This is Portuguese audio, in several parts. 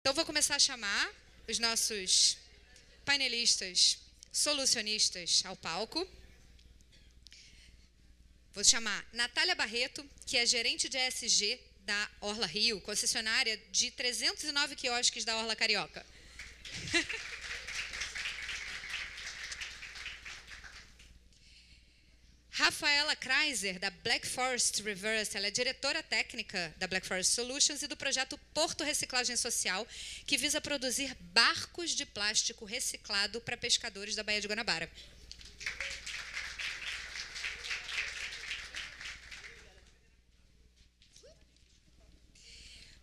Então, vou começar a chamar os nossos painelistas solucionistas ao palco. Vou chamar Natália Barreto, que é gerente de ESG da Orla Rio, concessionária de 309 quiosques da Orla Carioca. Rafaela Kreiser, da Black Forest Reverse, ela é diretora técnica da Black Forest Solutions e do projeto Porto Reciclagem Social, que visa produzir barcos de plástico reciclado para pescadores da Baía de Guanabara.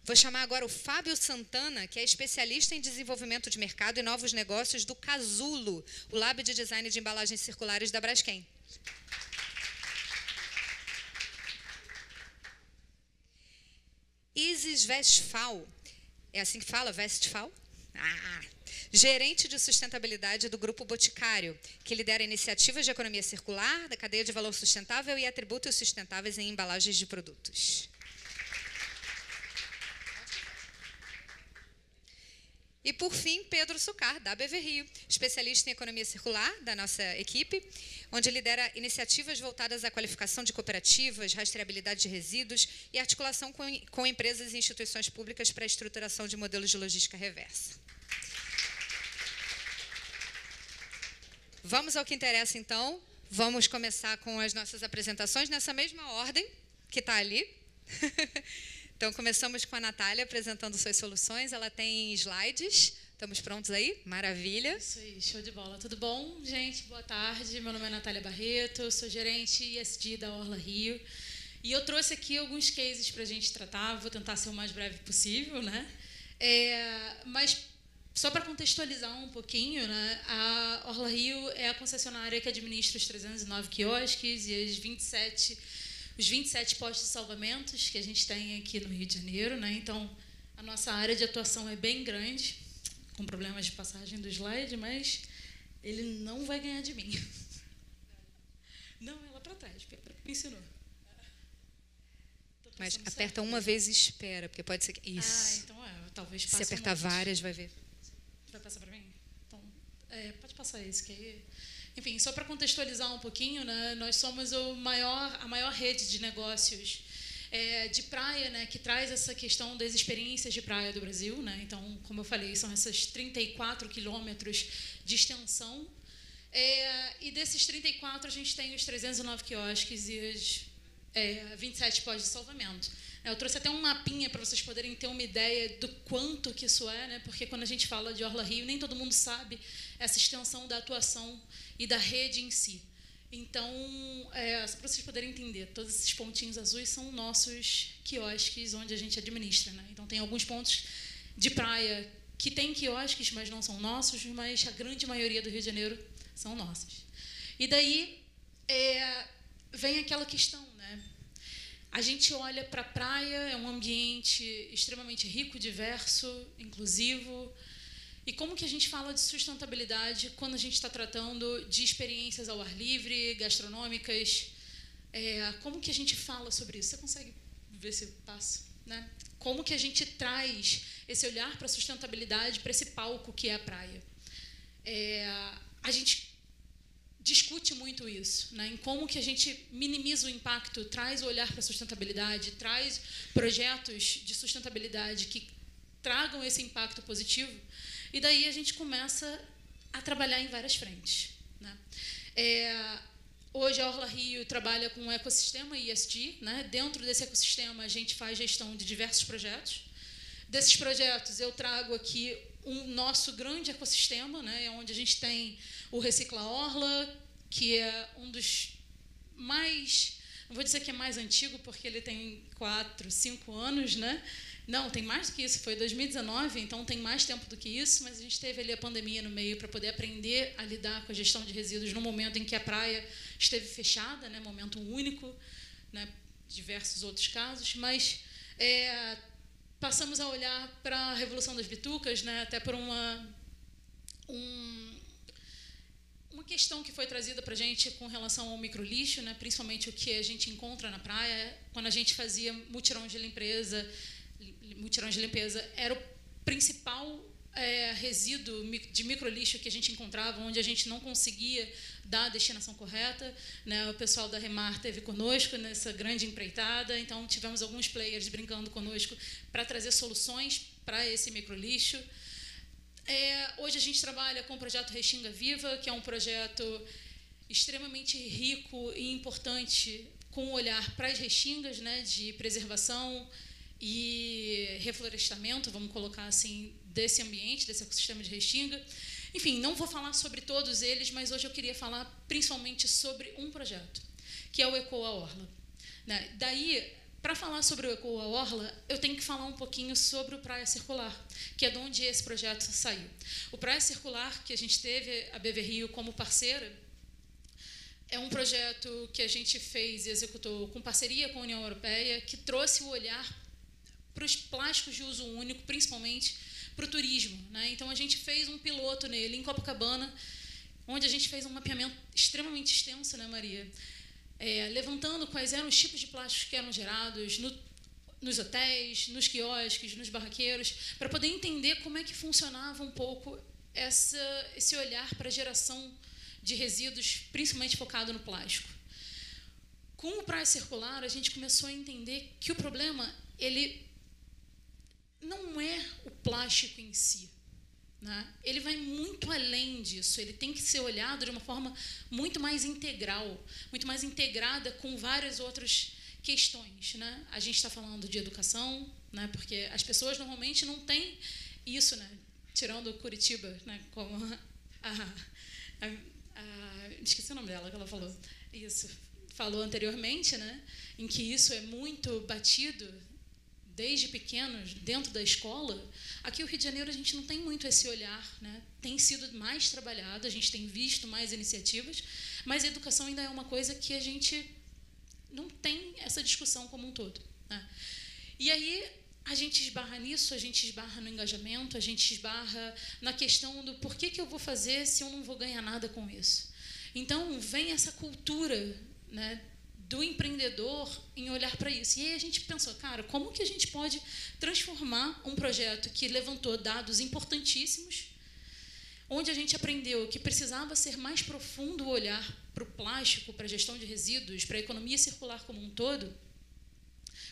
Vou chamar agora o Fábio Santana, que é especialista em desenvolvimento de mercado e novos negócios do Casulo, o Lab de Design de Embalagens Circulares da Braskem. Isis Westphal, é assim que fala, Westphal? Gerente de sustentabilidade do Grupo Boticário, que lidera iniciativas de economia circular, da cadeia de valor sustentável e atributos sustentáveis em embalagens de produtos. E, por fim, Pedro Sucar, da ABV Rio, especialista em economia circular da nossa equipe, onde lidera iniciativas voltadas à qualificação de cooperativas, rastreabilidade de resíduos e articulação com empresas e instituições públicas para a estruturação de modelos de logística reversa. Vamos ao que interessa, então. Vamos começar com as nossas apresentações nessa mesma ordem que está ali. Então, começamos com a Natália apresentando suas soluções. Ela tem slides. Estamos prontos aí? Maravilha. Isso aí, show de bola. Tudo bom, gente? Boa tarde. Meu nome é Natália Barreto, eu sou gerente ESG da Orla Rio. E eu trouxe aqui alguns cases para a gente tratar. Vou tentar ser o mais breve possível, né? Mas, só para contextualizar um pouquinho, né? A Orla Rio é a concessionária que administra os 309 quiosques e os 27 postos de salvamentos que a gente tem aqui no Rio de Janeiro, né? Então, a nossa área de atuação é bem grande, com problemas de passagem do slide, mas ele não vai ganhar de mim. Não, é lá para trás, Pedro, me ensinou. Mas aperta uma vez e espera, porque pode ser que... Isso. Então talvez passe. Se apertar várias, vai ver. Vai passar para mim? Então, pode passar isso, que aí... Enfim, só para contextualizar um pouquinho, né, nós somos a maior rede de negócios de praia, né, que traz essa questão das experiências de praia do Brasil. Né? Então, como eu falei, são esses 34 quilômetros de extensão. E desses 34, a gente tem os 309 quiosques e os 27 postos de salvamento. Eu trouxe até um mapinha para vocês poderem ter uma ideia do quanto que isso é, né? Porque quando a gente fala de Orla Rio, nem todo mundo sabe essa extensão da atuação e da rede em si. Então, só para vocês poderem entender, todos esses pontinhos azuis são nossos quiosques onde a gente administra. Né? Então, tem alguns pontos de praia que tem quiosques, mas não são nossos, mas a grande maioria do Rio de Janeiro são nossos. E daí vem aquela questão, né? A gente olha para a praia, é um ambiente extremamente rico, diverso, inclusivo. E como que a gente fala de sustentabilidade quando a gente está tratando de experiências ao ar livre, gastronômicas? Como que a gente fala sobre isso? Você consegue ver se passa? Né? Como que a gente traz esse olhar para a sustentabilidade, para esse palco que é a praia? A gente discute muito isso, né? Em como que a gente minimiza o impacto, traz o olhar para a sustentabilidade, traz projetos de sustentabilidade que tragam esse impacto positivo, e daí a gente começa a trabalhar em várias frentes. Né? Hoje a Orla Rio trabalha com um ecossistema ESG, né? Dentro desse ecossistema a gente faz gestão de diversos projetos. Desses projetos eu trago aqui um nosso grande ecossistema, né? Onde a gente tem o Recicla Orla, que é um dos mais, não vou dizer que é mais antigo, porque ele tem 4, 5 anos, né? Não, tem mais do que isso, foi 2019, então tem mais tempo do que isso, mas a gente teve ali a pandemia no meio para poder aprender a lidar com a gestão de resíduos no momento em que a praia esteve fechada, né? Momento único, né? Diversos outros casos, mas passamos a olhar para a Revolução das Bitucas, né? Até por uma questão que foi trazida para a gente com relação ao microlixo, né? Principalmente o que a gente encontra na praia. Quando a gente fazia mutirões de limpeza era o principal resíduo de microlixo que a gente encontrava, onde a gente não conseguia dar a destinação correta, né? O pessoal da Remar esteve conosco nessa grande empreitada, então tivemos alguns players brincando conosco para trazer soluções para esse microlixo. Hoje a gente trabalha com o projeto Restinga Viva, que é um projeto extremamente rico e importante, com um olhar para as restingas, né, de preservação e reflorestamento, vamos colocar assim, desse ambiente, desse ecossistema de restinga. Enfim, não vou falar sobre todos eles, mas hoje eu queria falar principalmente sobre um projeto, que é o Ecoa Orla. Né? Daí, para falar sobre o Ecoa Orla, eu tenho que falar um pouquinho sobre o Praia Circular, que é de onde esse projeto saiu. O Praia Circular, que a gente teve a BV-Rio como parceira, é um projeto que a gente fez e executou com parceria com a União Europeia, que trouxe o olhar para os plásticos de uso único, principalmente para o turismo. Né? Então, a gente fez um piloto nele, em Copacabana, onde a gente fez um mapeamento extremamente extenso, né, Maria? Levantando quais eram os tipos de plásticos que eram gerados nos hotéis, nos quiosques, nos barraqueiros, para poder entender como é que funcionava um pouco esse olhar para a geração de resíduos, principalmente focado no plástico. Com o Praia Circular, a gente começou a entender que o problema, ele não é o plástico em si, né? Ele vai muito além disso, ele tem que ser olhado de uma forma muito mais integral, muito mais integrada com várias outras questões. Né? A gente está falando de educação, né? Porque as pessoas normalmente não têm isso, né? Tirando Curitiba, né? Como esqueci o nome dela que ela falou. Isso, falou anteriormente, né? Em que isso é muito batido desde pequenos, dentro da escola. Aqui no Rio de Janeiro a gente não tem muito esse olhar, né? Tem sido mais trabalhado, a gente tem visto mais iniciativas, mas a educação ainda é uma coisa que a gente não tem essa discussão como um todo. Né? E aí a gente esbarra nisso, a gente esbarra no engajamento, a gente esbarra na questão do por que eu vou fazer se eu não vou ganhar nada com isso. Então, vem essa cultura, né, do empreendedor em olhar para isso. E aí a gente pensou, cara, como que a gente pode transformar um projeto que levantou dados importantíssimos, onde a gente aprendeu que precisava ser mais profundo o olhar para o plástico, para a gestão de resíduos, para a economia circular como um todo.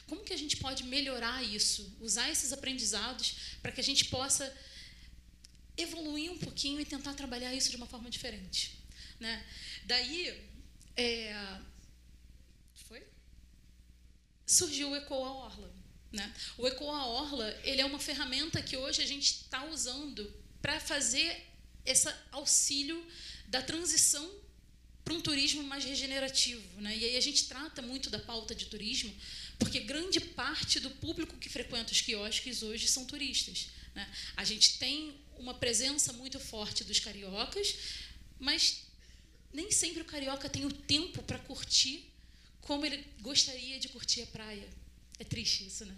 Como que a gente pode melhorar isso, usar esses aprendizados para que a gente possa evoluir um pouquinho e tentar trabalhar isso de uma forma diferente. Né? Daí, surgiu o Ecoa Orla. Né? O Ecoa Orla, ele é uma ferramenta que hoje a gente está usando para fazer esse auxílio da transição para um turismo mais regenerativo. Né? E aí a gente trata muito da pauta de turismo, porque grande parte do público que frequenta os quiosques hoje são turistas. Né? A gente tem uma presença muito forte dos cariocas, mas nem sempre o carioca tem o tempo para curtir como ele gostaria de curtir a praia. É triste isso, né?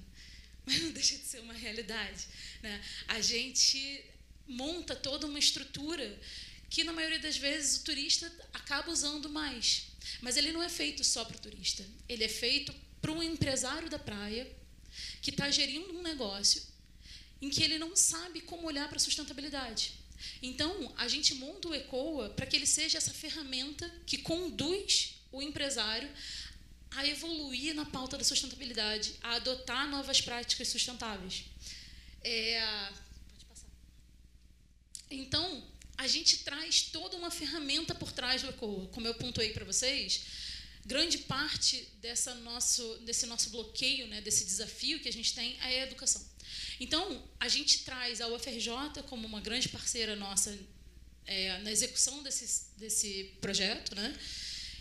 Mas não deixa de ser uma realidade. Né? A gente monta toda uma estrutura que, na maioria das vezes, o turista acaba usando mais. Mas ele não é feito só para o turista. Ele é feito para um empresário da praia que está gerindo um negócio em que ele não sabe como olhar para a sustentabilidade. Então, a gente monta o Ecoa para que ele seja essa ferramenta que conduz o empresário a evoluir na pauta da sustentabilidade, a adotar novas práticas sustentáveis. Pode passar. Então, a gente traz toda uma ferramenta por trás do Ecoa. Como eu pontuei para vocês, grande parte desse nosso bloqueio, né, desse desafio que a gente tem, é a educação. Então, a gente traz a UFRJ como uma grande parceira nossa na execução desse projeto, né,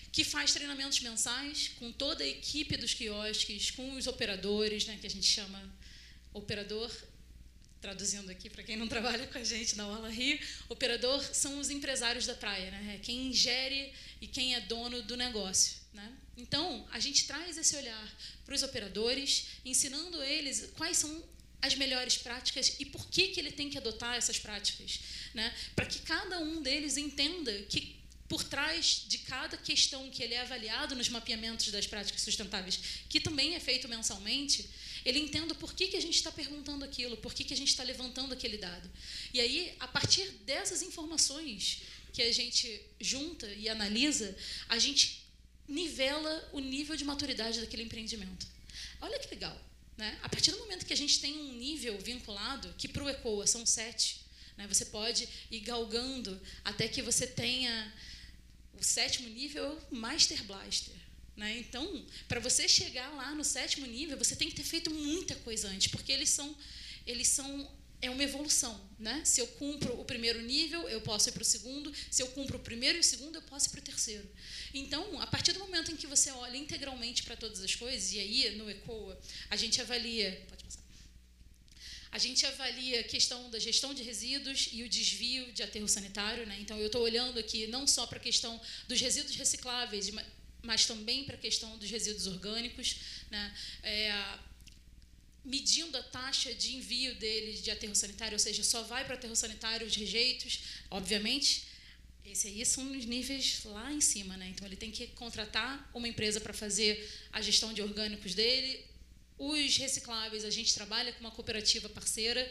que faz treinamentos mensais com toda a equipe dos quiosques, com os operadores, né, que a gente chama operador, traduzindo aqui para quem não trabalha com a gente na Orla Rio, operador são os empresários da praia, né, quem gere e quem é dono do negócio. Né? Então, a gente traz esse olhar para os operadores, ensinando eles quais são as melhores práticas e por que ele tem que adotar essas práticas. Né? Para que cada um deles entenda que por trás de cada questão que ele é avaliado nos mapeamentos das práticas sustentáveis, que também é feito mensalmente, ele entenda por que a gente está perguntando aquilo, por que a gente está levantando aquele dado. E aí, a partir dessas informações que a gente junta e analisa, a gente nivela o nível de maturidade daquele empreendimento. Olha que legal, né? A partir do momento que a gente tem um nível vinculado, que para o ECOA são 7, né? Você pode ir galgando até que você tenha o 7º nível, Master Blaster. Né? Então, para você chegar lá no 7º nível, você tem que ter feito muita coisa antes, porque eles são é uma evolução, né? Se eu cumpro o 1º nível, eu posso ir para o 2º. Se eu cumpro o 1º e o 2º, eu posso ir para o 3º. Então, a partir do momento em que você olha integralmente para todas as coisas, e aí no ECOA a gente avalia, pode passar. A gente avalia a questão da gestão de resíduos e o desvio de aterro sanitário, né? Então, eu estou olhando aqui não só para a questão dos resíduos recicláveis, mas também para a questão dos resíduos orgânicos, né? Medindo a taxa de envio deles de aterro sanitário, ou seja, só vai para o aterro sanitário os rejeitos, obviamente. Esse aí são os níveis lá em cima, né? Então, ele tem que contratar uma empresa para fazer a gestão de orgânicos dele. Os recicláveis, a gente trabalha com uma cooperativa parceira.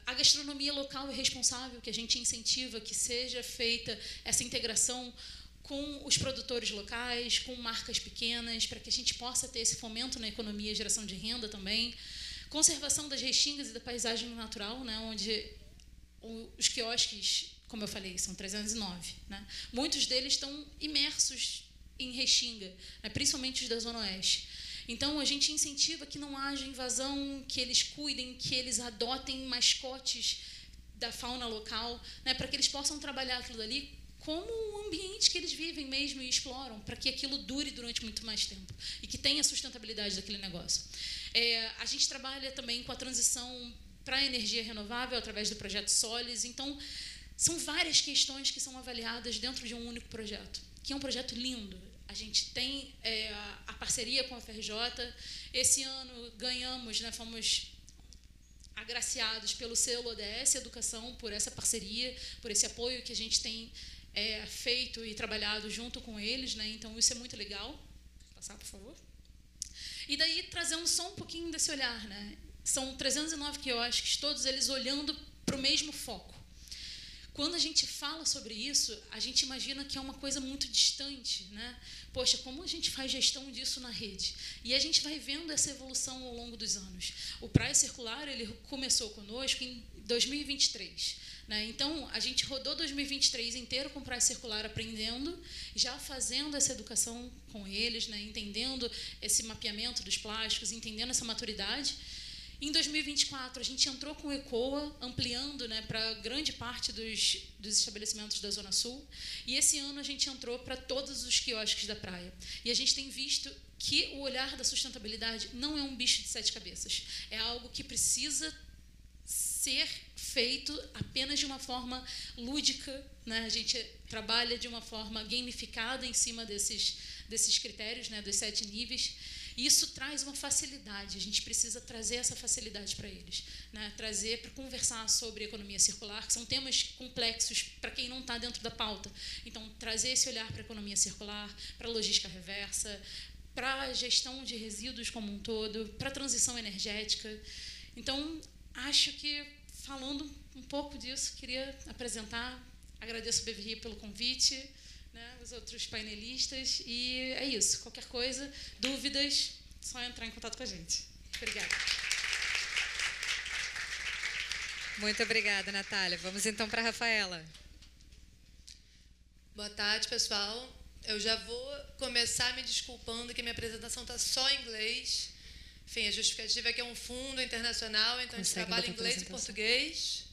A gastronomia local e responsável, que a gente incentiva que seja feita essa integração com os produtores locais, com marcas pequenas, para que a gente possa ter esse fomento na economia e geração de renda também. Conservação das restingas e da paisagem natural, né, onde os quiosques, como eu falei, são 309. Né? Muitos deles estão imersos em restinga, né, principalmente os da Zona Oeste. Então, a gente incentiva que não haja invasão, que eles cuidem, que eles adotem mascotes da fauna local, né, para que eles possam trabalhar aquilo dali como um ambiente que eles vivem mesmo e exploram, para que aquilo dure durante muito mais tempo e que tenha sustentabilidade daquele negócio. A gente trabalha também com a transição para a energia renovável através do projeto Solis. Então, são várias questões que são avaliadas dentro de um único projeto, que é um projeto lindo. A gente tem a parceria com a FRJ. Esse ano ganhamos, né, fomos agraciados pelo selo ODS Educação por essa parceria, por esse apoio que a gente tem feito e trabalhado junto com eles, né? Então, isso é muito legal. Passar, por favor. E daí, trazendo só um pouquinho desse olhar, né? São 309 quiosques, todos eles olhando para o mesmo foco. Quando a gente fala sobre isso, a gente imagina que é uma coisa muito distante, né? Poxa, como a gente faz gestão disso na rede? E a gente vai vendo essa evolução ao longo dos anos. O Praia Circular, ele começou conosco em 2023. Né? Então, a gente rodou 2023 inteiro com Praia Circular aprendendo, já fazendo essa educação com eles, né? Entendendo esse mapeamento dos plásticos, entendendo essa maturidade. Em 2024, a gente entrou com o ECOA, ampliando, né, para grande parte dos estabelecimentos da Zona Sul. E esse ano a gente entrou para todos os quiosques da praia. E a gente tem visto que o olhar da sustentabilidade não é um bicho de 7 cabeças. É algo que precisa ser feito apenas de uma forma lúdica, né? A gente trabalha de uma forma gamificada em cima desses critérios, né, dos 7 níveis. E isso traz uma facilidade, a gente precisa trazer essa facilidade para eles, né? Trazer para conversar sobre economia circular, que são temas complexos para quem não está dentro da pauta. Então, trazer esse olhar para a economia circular, para a logística reversa, para a gestão de resíduos como um todo, para a transição energética. Então, acho que, falando um pouco disso, queria apresentar, agradeço o BVRI pelo convite, né, os outros painelistas, e é isso. Qualquer coisa, dúvidas, só entrar em contato com a gente. Obrigada. Muito obrigada, Natália. Vamos então para a Rafaela. Boa tarde, pessoal. Eu já vou começar me desculpando que minha apresentação está só em inglês. Enfim, a justificativa é que é um fundo internacional, então a gente trabalha em inglês e português.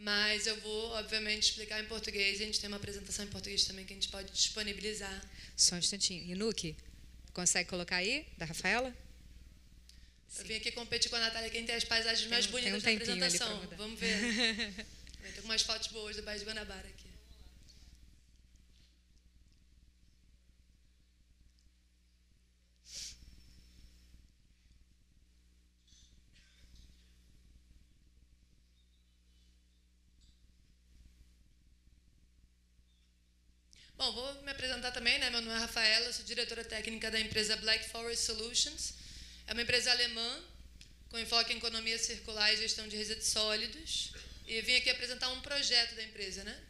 Mas eu vou, obviamente, explicar em português. E a gente tem uma apresentação em português também que a gente pode disponibilizar. Só um instantinho. Inuki, consegue colocar aí, da Rafaela? Eu vim aqui competir com a Natália, quem tem as paisagens mais bonitas da apresentação. Vamos ver. Tem algumas fotos boas do Baía de Guanabara aqui. Bom, vou me apresentar também, né? Meu nome é Rafaela, sou diretora técnica da empresa Black Forest Solutions. É uma empresa alemã, com enfoque em economia circular e gestão de resíduos sólidos. E vim aqui apresentar um projeto da empresa, né?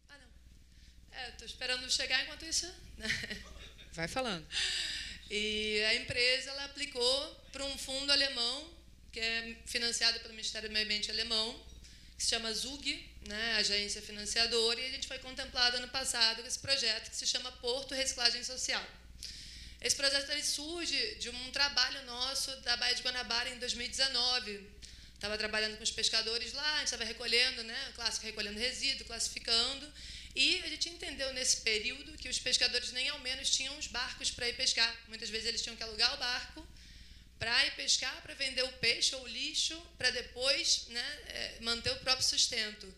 Ah, não. Estou esperando chegar enquanto isso. Vai falando. E a empresa ela aplicou para um fundo alemão, que é financiado pelo Ministério do Meio Ambiente alemão, que se chama ZUG, né, agência financiadora, e a gente foi contemplado ano passado com esse projeto que se chama Porto Reciclagem Social. Esse projeto ele surge de um trabalho nosso da Baía de Guanabara em 2019. Estava trabalhando com os pescadores lá, a gente estava recolhendo, né, clássico recolhendo resíduo, classificando, e a gente entendeu nesse período que os pescadores nem ao menos tinham os barcos para ir pescar. Muitas vezes eles tinham que alugar o barco para ir pescar, para vender o peixe ou o lixo, para depois, né, manter o próprio sustento.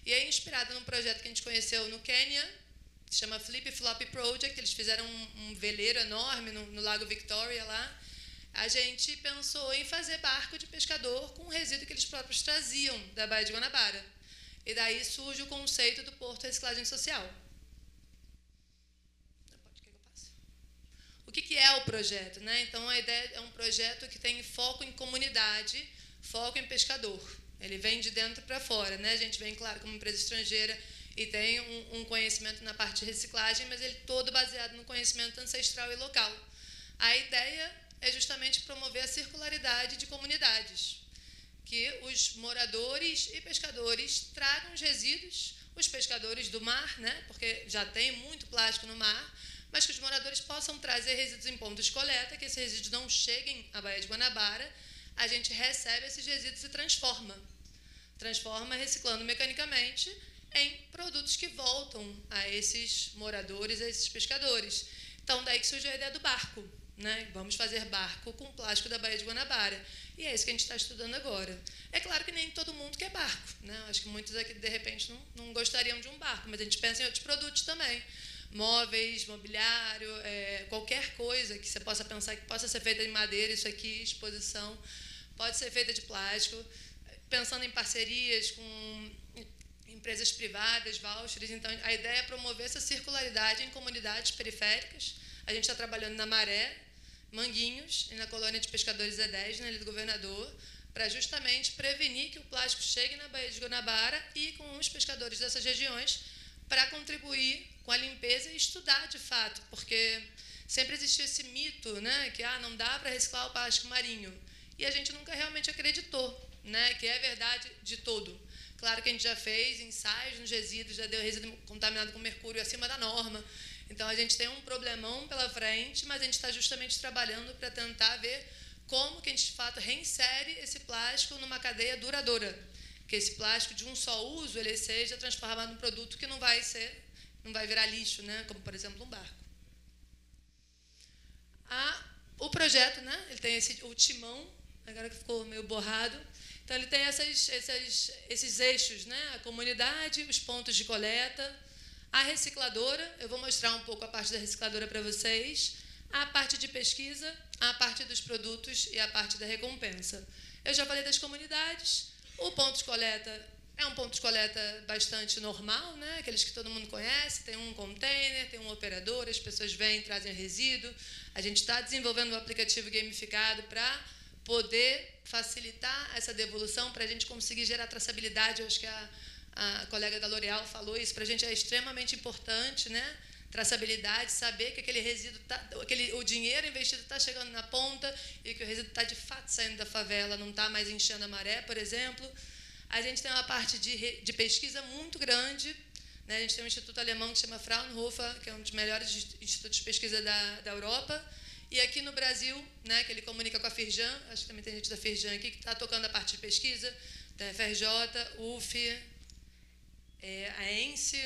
E aí, inspirado num projeto que a gente conheceu no Quênia, que se chama Flip Flop Project, eles fizeram um veleiro enorme no Lago Victoria lá, a gente pensou em fazer barco de pescador com o resíduo que eles próprios traziam da Baía de Guanabara. E daí surge o conceito do Porto Reciclagem Social. O que é o projeto, né? Então, a ideia é um projeto que tem foco em comunidade, foco em pescador. Ele vem de dentro para fora, né? A gente vem, claro, como empresa estrangeira e tem um conhecimento na parte de reciclagem, mas ele todo baseado no conhecimento ancestral e local. A ideia é justamente promover a circularidade de comunidades, que os moradores e pescadores tragam os resíduos, os pescadores do mar, né? Porque já tem muito plástico no mar, mas que os moradores possam trazer resíduos em pontos de coleta, que esses resíduos não cheguem à Baía de Guanabara, a gente recebe esses resíduos e transforma. Transforma reciclando mecanicamente em produtos que voltam a esses moradores, a esses pescadores. Então, daí que surgiu a ideia do barco, né? Vamos fazer barco com plástico da Baía de Guanabara. E é isso que a gente está estudando agora. É claro que nem todo mundo quer barco, né? Acho que muitos aqui, de repente, não gostariam de um barco, mas a gente pensa em outros produtos também. Móveis, mobiliário, qualquer coisa que você possa pensar que possa ser feita de madeira, isso aqui, exposição, pode ser feita de plástico, pensando em parcerias com empresas privadas, vouchers. Então, a ideia é promover essa circularidade em comunidades periféricas. A gente está trabalhando na Maré, Manguinhos, e na colônia de pescadores E10, na Ilha do Governador, para justamente prevenir que o plástico chegue na Baía de Guanabara e com os pescadores dessas regiões para contribuir com a limpeza e estudar de fato, porque sempre existiu esse mito, né, que não dá para reciclar o plástico marinho. E a gente nunca realmente acreditou, né, que é verdade de todo. Claro que a gente já fez ensaios nos resíduos, já deu resíduo contaminado com mercúrio acima da norma. Então, a gente tem um problemão pela frente, mas a gente está justamente trabalhando para tentar ver como que a gente, de fato, reinsere esse plástico numa cadeia duradoura. Que esse plástico de um só uso ele seja transformado num produto que não vai virar lixo, né? Como, por exemplo, um barco. O projeto, né? Ele tem o timão, agora que ficou meio borrado. Então, ele tem esses eixos, né? A comunidade, os pontos de coleta, a recicladora. Eu vou mostrar um pouco a parte da recicladora para vocês. A parte de pesquisa, a parte dos produtos e a parte da recompensa. Eu já falei das comunidades. O ponto de coleta é um ponto de coleta bastante normal, né? Aqueles que todo mundo conhece, tem um container, tem um operador, as pessoas vêm, trazem resíduo. A gente está desenvolvendo um aplicativo gamificado para poder facilitar essa devolução, para a gente conseguir gerar traçabilidade. Eu acho que a colega da L'Oréal falou isso, para a gente é extremamente importante, né? Traçabilidade, saber que aquele resíduo, o dinheiro investido está chegando na ponta e que o resíduo está de fato saindo da favela, não está mais enchendo a maré, por exemplo. A gente tem uma parte de pesquisa muito grande, né? A gente tem um instituto alemão que se chama Fraunhofer, que é um dos melhores institutos de pesquisa da Europa. E aqui no Brasil, né, que ele comunica com a Firjan, acho que também tem gente da Firjan aqui que está tocando a parte de pesquisa, da FRJ, UF, a ENSE,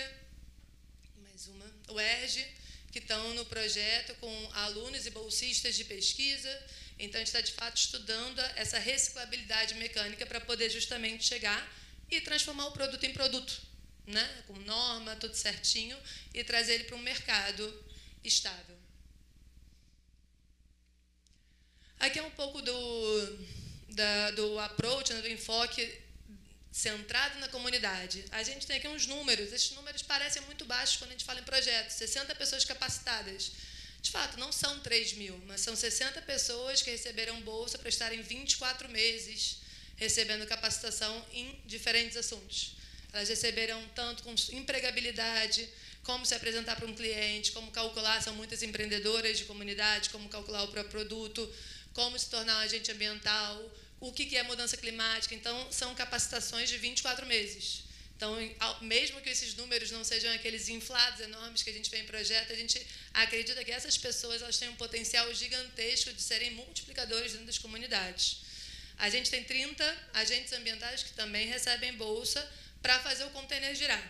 o ERJ, que estão no projeto com alunos e bolsistas de pesquisa. Então, a gente está, de fato, estudando essa reciclabilidade mecânica para poder justamente chegar e transformar o produto em produto, né? Com norma, tudo certinho, e trazer ele para um mercado estável. Aqui é um pouco do approach, né, do enfoque centrado na comunidade. A gente tem aqui uns números. Esses números parecem muito baixos quando a gente fala em projetos. 60 pessoas capacitadas. De fato, não são 3.000, mas são 60 pessoas que receberam bolsa para estarem 24 meses recebendo capacitação em diferentes assuntos. Elas receberam tanto com empregabilidade, como se apresentar para um cliente, como calcular, são muitas empreendedoras de comunidade, como calcular o próprio produto, como se tornar um agente ambiental, o que é mudança climática. Então, são capacitações de 24 meses. Então, mesmo que esses números não sejam aqueles inflados enormes que a gente vê em projeto, a gente acredita que essas pessoas elas têm um potencial gigantesco de serem multiplicadores dentro das comunidades. A gente tem 30 agentes ambientais que também recebem bolsa para fazer o container girar.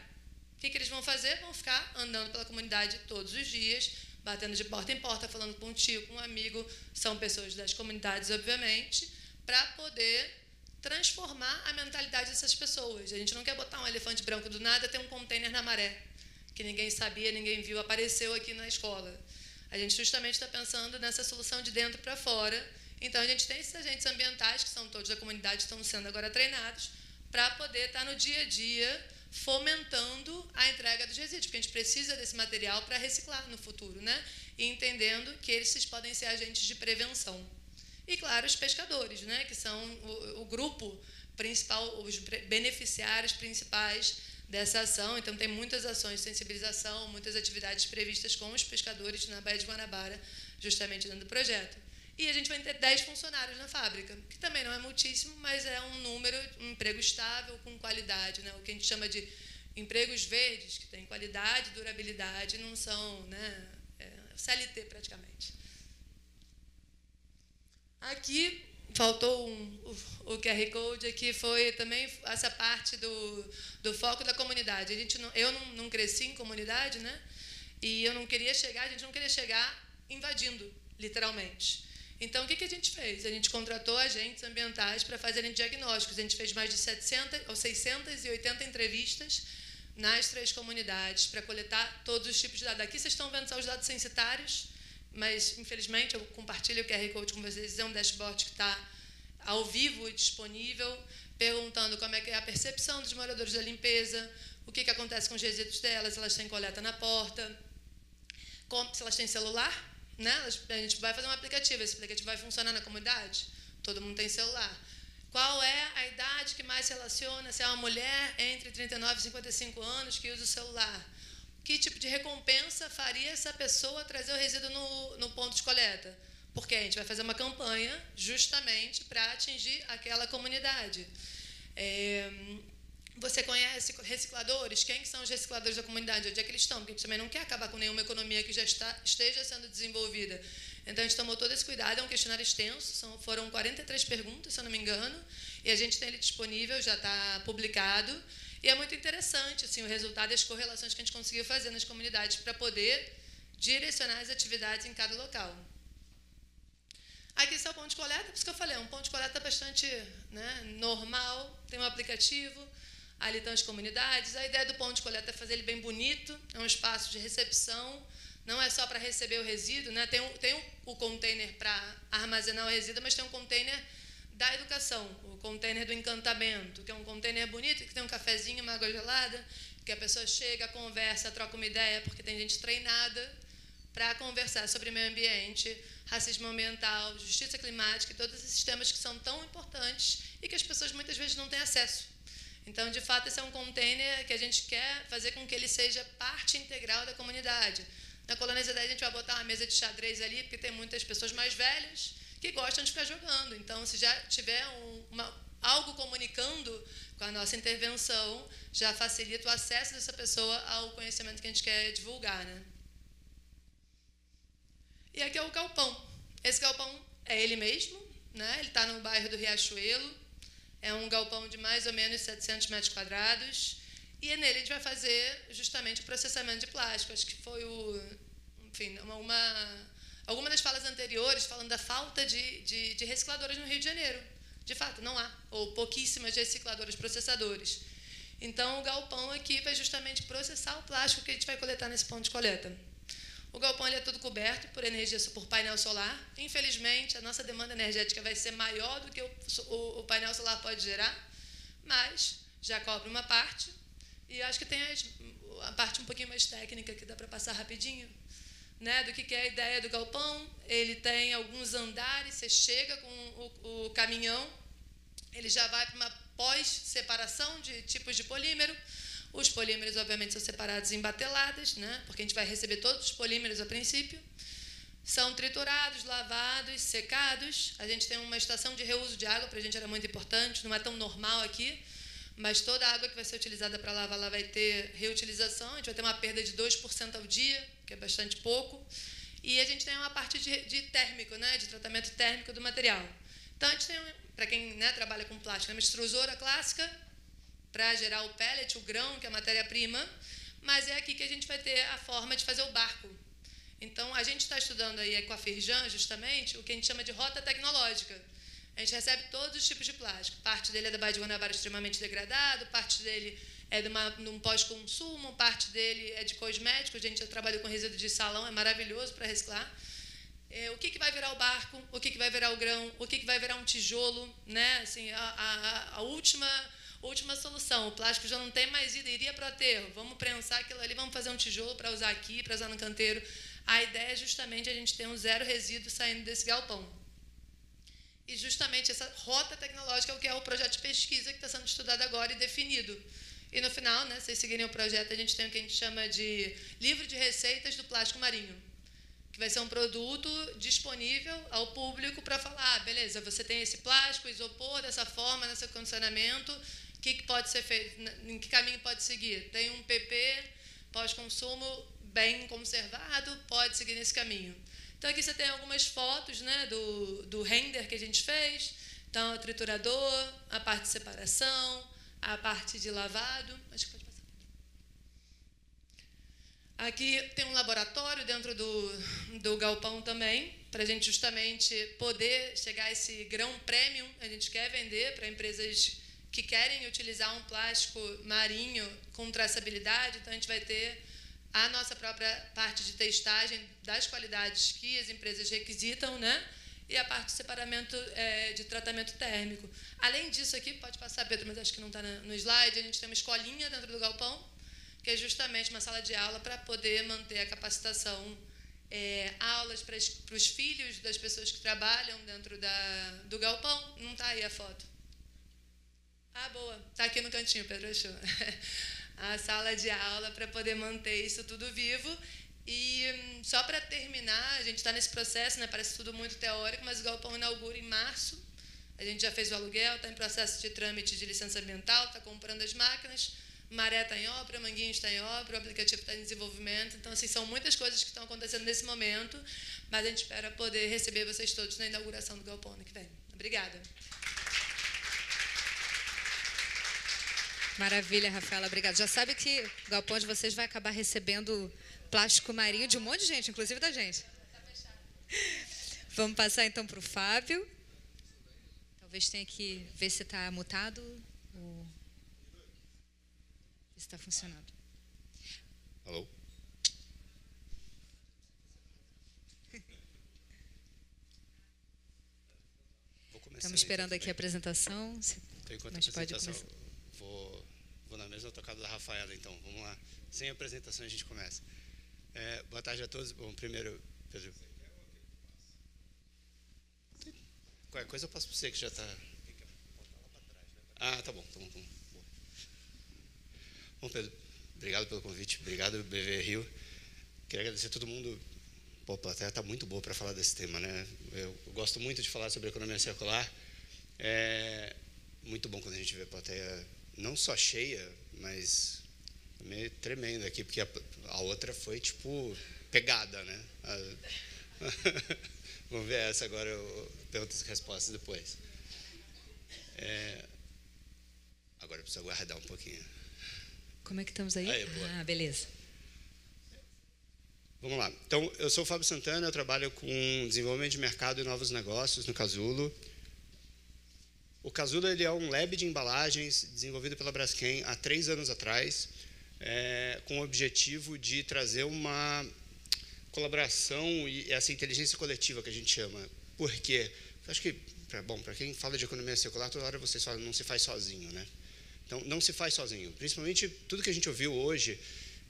O que eles vão fazer? Vão ficar andando pela comunidade todos os dias, batendo de porta em porta, falando com um tio, com um amigo, são pessoas das comunidades, obviamente, para poder transformar a mentalidade dessas pessoas. A gente não quer botar um elefante branco do nada, ter um container na maré, que ninguém sabia, ninguém viu, apareceu aqui na escola. A gente justamente está pensando nessa solução de dentro para fora. Então, a gente tem esses agentes ambientais, que são todos da comunidade, estão sendo agora treinados, para poder estar no dia a dia fomentando a entrega dos resíduos, porque a gente precisa desse material para reciclar no futuro, né? E entendendo que eles podem ser agentes de prevenção. E, claro, os pescadores, né? Que são o grupo principal, os beneficiários principais dessa ação. Então, tem muitas ações de sensibilização, muitas atividades previstas com os pescadores na Baía de Guanabara, justamente dentro do projeto. E a gente vai ter 10 funcionários na fábrica, que também não é muitíssimo, mas é um número, um emprego estável, com qualidade, né? O que a gente chama de empregos verdes, que têm qualidade, durabilidade, não são, né, CLT praticamente. Aqui faltou o QR Code, aqui foi também essa parte do foco da comunidade. Eu não cresci em comunidade, né? E a gente não queria chegar invadindo, literalmente. Então, o que a gente fez? A gente contratou agentes ambientais para fazerem diagnósticos. A gente fez mais de 680 entrevistas nas 3 comunidades para coletar todos os tipos de dados. Aqui vocês estão vendo só os dados censitários, mas, infelizmente, eu compartilho o QR Code com vocês. É um dashboard que está ao vivo e disponível, perguntando como é que é a percepção dos moradores da limpeza, o que acontece com os resíduos delas, se elas têm coleta na porta, se elas têm celular. Né? A gente vai fazer um aplicativo, esse aplicativo vai funcionar na comunidade? Todo mundo tem celular. Qual é a idade que mais se relaciona? Se é uma mulher entre 39 e 55 anos que usa o celular. Que tipo de recompensa faria essa pessoa trazer o resíduo no ponto de coleta? Porque a gente vai fazer uma campanha justamente para atingir aquela comunidade. Você conhece recicladores? Quem são os recicladores da comunidade? Onde é que eles estão? Porque a gente também não quer acabar com nenhuma economia que já esteja sendo desenvolvida. Então, a gente tomou todo esse cuidado. É um questionário extenso. Foram 43 perguntas, se eu não me engano. E a gente tem ele disponível, já está publicado. E é muito interessante assim, o resultado e as correlações que a gente conseguiu fazer nas comunidades para poder direcionar as atividades em cada local. Aqui está o ponto de coleta. Por isso que eu falei, é um ponto de coleta bastante, né, normal. Tem um aplicativo. Ali estão as comunidades. A ideia do ponto de coleta é fazer ele bem bonito, é um espaço de recepção, não é só para receber o resíduo, né? Tem o container para armazenar o resíduo, mas tem um container da educação, o container do encantamento, que é um container bonito, que tem um cafezinho, uma água gelada, que a pessoa chega, conversa, troca uma ideia, porque tem gente treinada para conversar sobre meio ambiente, racismo ambiental, justiça climática e todos esses temas que são tão importantes e que as pessoas muitas vezes não têm acesso. Então, de fato, esse é um container que a gente quer fazer com que ele seja parte integral da comunidade. Na Colônia Z10, a gente vai botar uma mesa de xadrez ali, porque tem muitas pessoas mais velhas que gostam de ficar jogando. Então, se já tiver algo comunicando com a nossa intervenção, já facilita o acesso dessa pessoa ao conhecimento que a gente quer divulgar, né? E aqui é o galpão. Esse galpão é ele mesmo, né? Ele está no bairro do Riachuelo. É um galpão de mais ou menos 700 metros quadrados. E nele a gente vai fazer justamente o processamento de plástico. Acho que foi enfim, alguma das falas anteriores falando da falta de recicladoras no Rio de Janeiro. De fato, não há, ou pouquíssimas recicladoras processadores. Então, o galpão aqui vai justamente processar o plástico que a gente vai coletar nesse ponto de coleta. O galpão ele é todo coberto por energia por painel solar. Infelizmente, a nossa demanda energética vai ser maior do que o painel solar pode gerar, mas já cobre uma parte. E acho que tem a parte um pouquinho mais técnica que dá para passar rapidinho. né, do que é a ideia do galpão. Ele tem alguns andares, você chega com o caminhão, ele já vai para uma pós-separação de tipos de polímero. Os polímeros, obviamente, são separados em bateladas, né, porque a gente vai receber todos os polímeros a princípio. São triturados, lavados, secados. A gente tem uma estação de reuso de água, para a gente era muito importante, não é tão normal aqui, mas toda a água que vai ser utilizada para lavar lá vai ter reutilização. A gente vai ter uma perda de 2% ao dia, que é bastante pouco. E a gente tem uma parte de térmico, né, de tratamento térmico do material. Então, a gente tem, para quem, né, trabalha com plástico, uma extrusora clássica para gerar o pellet, o grão, que é a matéria-prima, mas é aqui que a gente vai ter a forma de fazer o barco. Então, a gente está estudando aí com a Firjan, justamente, o que a gente chama de rota tecnológica. A gente recebe todos os tipos de plástico. Parte dele é da Baía de Guanabara extremamente degradado, parte dele é de um pós-consumo, parte dele é de cosméticos. A gente já trabalhou com resíduo de salão, é maravilhoso para reciclar. O que vai virar o barco, o que vai virar o grão, o que vai virar um tijolo, né? Assim, a última solução. O plástico já não tem mais ida, iria para o aterro. Vamos prensar aquilo ali, vamos fazer um tijolo para usar aqui, para usar no canteiro. A ideia é justamente a gente ter um zero resíduo saindo desse galpão. E justamente essa rota tecnológica é o que é o projeto de pesquisa que está sendo estudado agora e definido. E no final, né, se vocês seguirem o projeto, a gente tem o que a gente chama de livro de receitas do plástico marinho, que vai ser um produto disponível ao público para falar, beleza, você tem esse plástico, isopor, dessa forma, nesse condicionamento, o que pode ser feito, em que caminho pode seguir? Tem um PP pós-consumo bem conservado, pode seguir nesse caminho. Então, aqui você tem algumas fotos, né, do render que a gente fez. Então, o triturador, a parte de separação, a parte de lavado. Acho que pode passar. Aqui tem um laboratório dentro do galpão também, para a gente justamente poder chegar a esse grão premium. A gente quer vender para empresas que querem utilizar um plástico marinho com traçabilidade. Então, a gente vai ter a nossa própria parte de testagem das qualidades que as empresas requisitam, né? E a parte de separamento, de tratamento térmico. Além disso aqui, pode passar, Pedro, mas acho que não está no slide, a gente tem uma escolinha dentro do galpão, que é justamente uma sala de aula para poder manter a capacitação, aulas para os filhos das pessoas que trabalham dentro do galpão. Não está aí a foto. Ah, boa. Está aqui no cantinho, Pedro achou. A sala de aula para poder manter isso tudo vivo. E só para terminar, a gente está nesse processo, né? Parece tudo muito teórico, mas o galpão inaugura em março. A gente já fez o aluguel, está em processo de trâmite de licença ambiental, está comprando as máquinas, Maré está em obra, Manguinho está em obra, o aplicativo está em desenvolvimento. Então, assim, são muitas coisas que estão acontecendo nesse momento, mas a gente espera poder receber vocês todos na inauguração do galpão ano que vem. Obrigada. Maravilha, Rafaela, obrigada. Já sabe que o galpão de vocês vai acabar recebendo plástico marinho de um monte de gente, inclusive da gente. Vamos passar então para o Fábio. Talvez tenha que ver se está mutado ou se está funcionando. Alô? Estamos esperando aqui a apresentação. Então, enquanto a apresentação, vou na mesma tocada da Rafaela, então. Vamos lá. Sem apresentação, a gente começa. Boa tarde a todos. Bom, primeiro, Pedro. Qualquer coisa eu passo para você, que já está... Ah, tá bom. Bom, Pedro, obrigado pelo convite. Obrigado, BV Rio. Queria agradecer a todo mundo. Pô, a plateia está muito boa para falar desse tema, né? Eu gosto muito de falar sobre economia circular. É muito bom quando a gente vê a plateia não só cheia, mas meio tremenda aqui, porque a outra foi, tipo, pegada, né? Vamos ver essa agora, perguntas e respostas depois. Agora eu preciso aguardar um pouquinho. Como é que estamos aí? Boa. Beleza. Vamos lá. Então, eu sou o Fábio Santana, eu trabalho com desenvolvimento de mercado e novos negócios no Casulo. O Casulo ele é um lab de embalagens desenvolvido pela Braskem há 3 anos atrás, com o objetivo de trazer uma colaboração e essa inteligência coletiva que a gente chama. Por quê? Eu acho que, para quem fala de economia circular, toda hora vocês falam, não se faz sozinho, né? Então, não se faz sozinho. Principalmente tudo que a gente ouviu hoje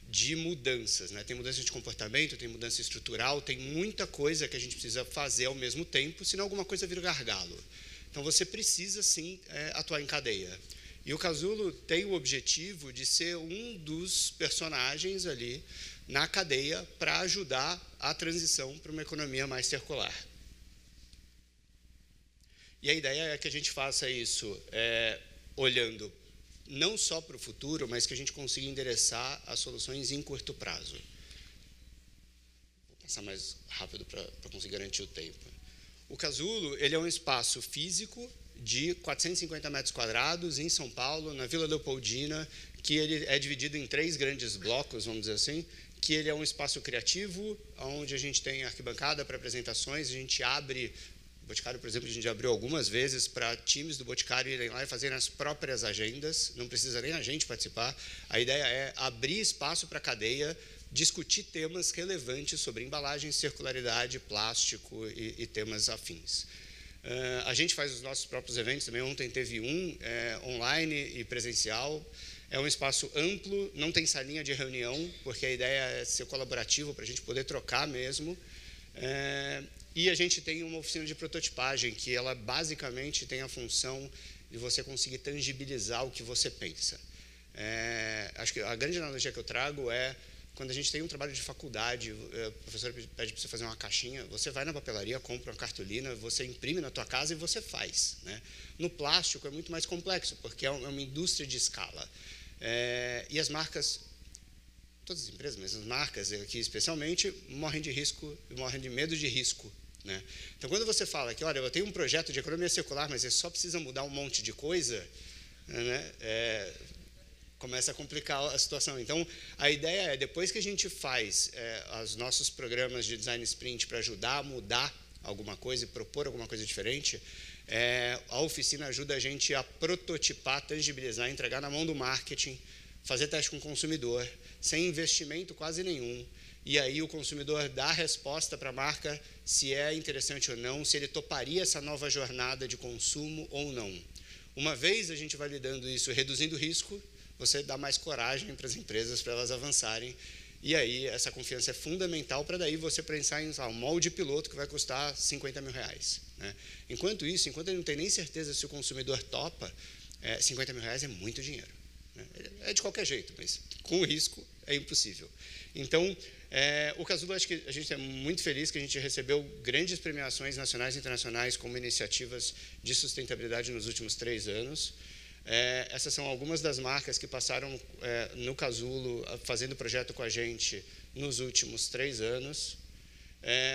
de mudanças, né? Tem mudança de comportamento, tem mudança estrutural, tem muita coisa que a gente precisa fazer ao mesmo tempo, senão alguma coisa vira gargalo. Então, você precisa, sim, atuar em cadeia. E o Casulo tem o objetivo de ser um dos personagens ali na cadeia para ajudar a transição para uma economia mais circular. E a ideia é que a gente faça isso olhando não só para o futuro, mas que a gente consiga endereçar as soluções em curto prazo. Vou passar mais rápido para conseguir garantir o tempo. O Casulo, ele é um espaço físico de 450 metros quadrados em São Paulo, na Vila Leopoldina, que ele é dividido em 3 grandes blocos, vamos dizer assim, que ele é um espaço criativo, onde a gente tem arquibancada para apresentações, a gente abre... O Boticário, por exemplo, a gente abriu algumas vezes para times do Boticário irem lá e fazerem as próprias agendas, não precisa nem a gente participar. A ideia é abrir espaço para a cadeia, discutir temas relevantes sobre embalagem, circularidade, plástico e temas afins. A gente faz os nossos próprios eventos também. Ontem teve um online e presencial. É um espaço amplo, não tem salinha de reunião, porque a ideia é ser colaborativo para a gente poder trocar mesmo. E a gente tem uma oficina de prototipagem, que ela basicamente tem a função de você conseguir tangibilizar o que você pensa. Acho que a grande analogia que eu trago é quando a gente tem um trabalho de faculdade, o professor pede para você fazer uma caixinha, você vai na papelaria, compra uma cartolina, você imprime na tua casa e você faz, né? No plástico é muito mais complexo, porque é uma indústria de escala. E as marcas... Todas as empresas, mas as marcas aqui especialmente, morrem de risco, morrem de medo de risco, né? Então, quando você fala que, olha, eu tenho um projeto de economia circular, mas ele só precisa mudar um monte de coisa, né? Começa a complicar a situação. Então, a ideia é, depois que a gente faz os nossos programas de design sprint para ajudar a mudar alguma coisa e propor alguma coisa diferente, a oficina ajuda a gente a prototipar, tangibilizar, entregar na mão do marketing, fazer teste com o consumidor, sem investimento quase nenhum. E aí o consumidor dá a resposta para a marca se é interessante ou não, se ele toparia essa nova jornada de consumo ou não. Uma vez a gente validando isso, reduzindo o risco, você dá mais coragem para as empresas, para elas avançarem. E aí essa confiança é fundamental para daí você pensar em um molde piloto que vai custar R$50 mil. Né? Enquanto isso, enquanto ele não tem nem certeza se o consumidor topa, R$50 mil é muito dinheiro. É de qualquer jeito, mas com o risco é impossível. Então, o Casulo, acho que a gente é muito feliz que a gente recebeu grandes premiações nacionais e internacionais como iniciativas de sustentabilidade nos últimos 3 anos. Essas são algumas das marcas que passaram no Casulo fazendo projeto com a gente nos últimos 3 anos.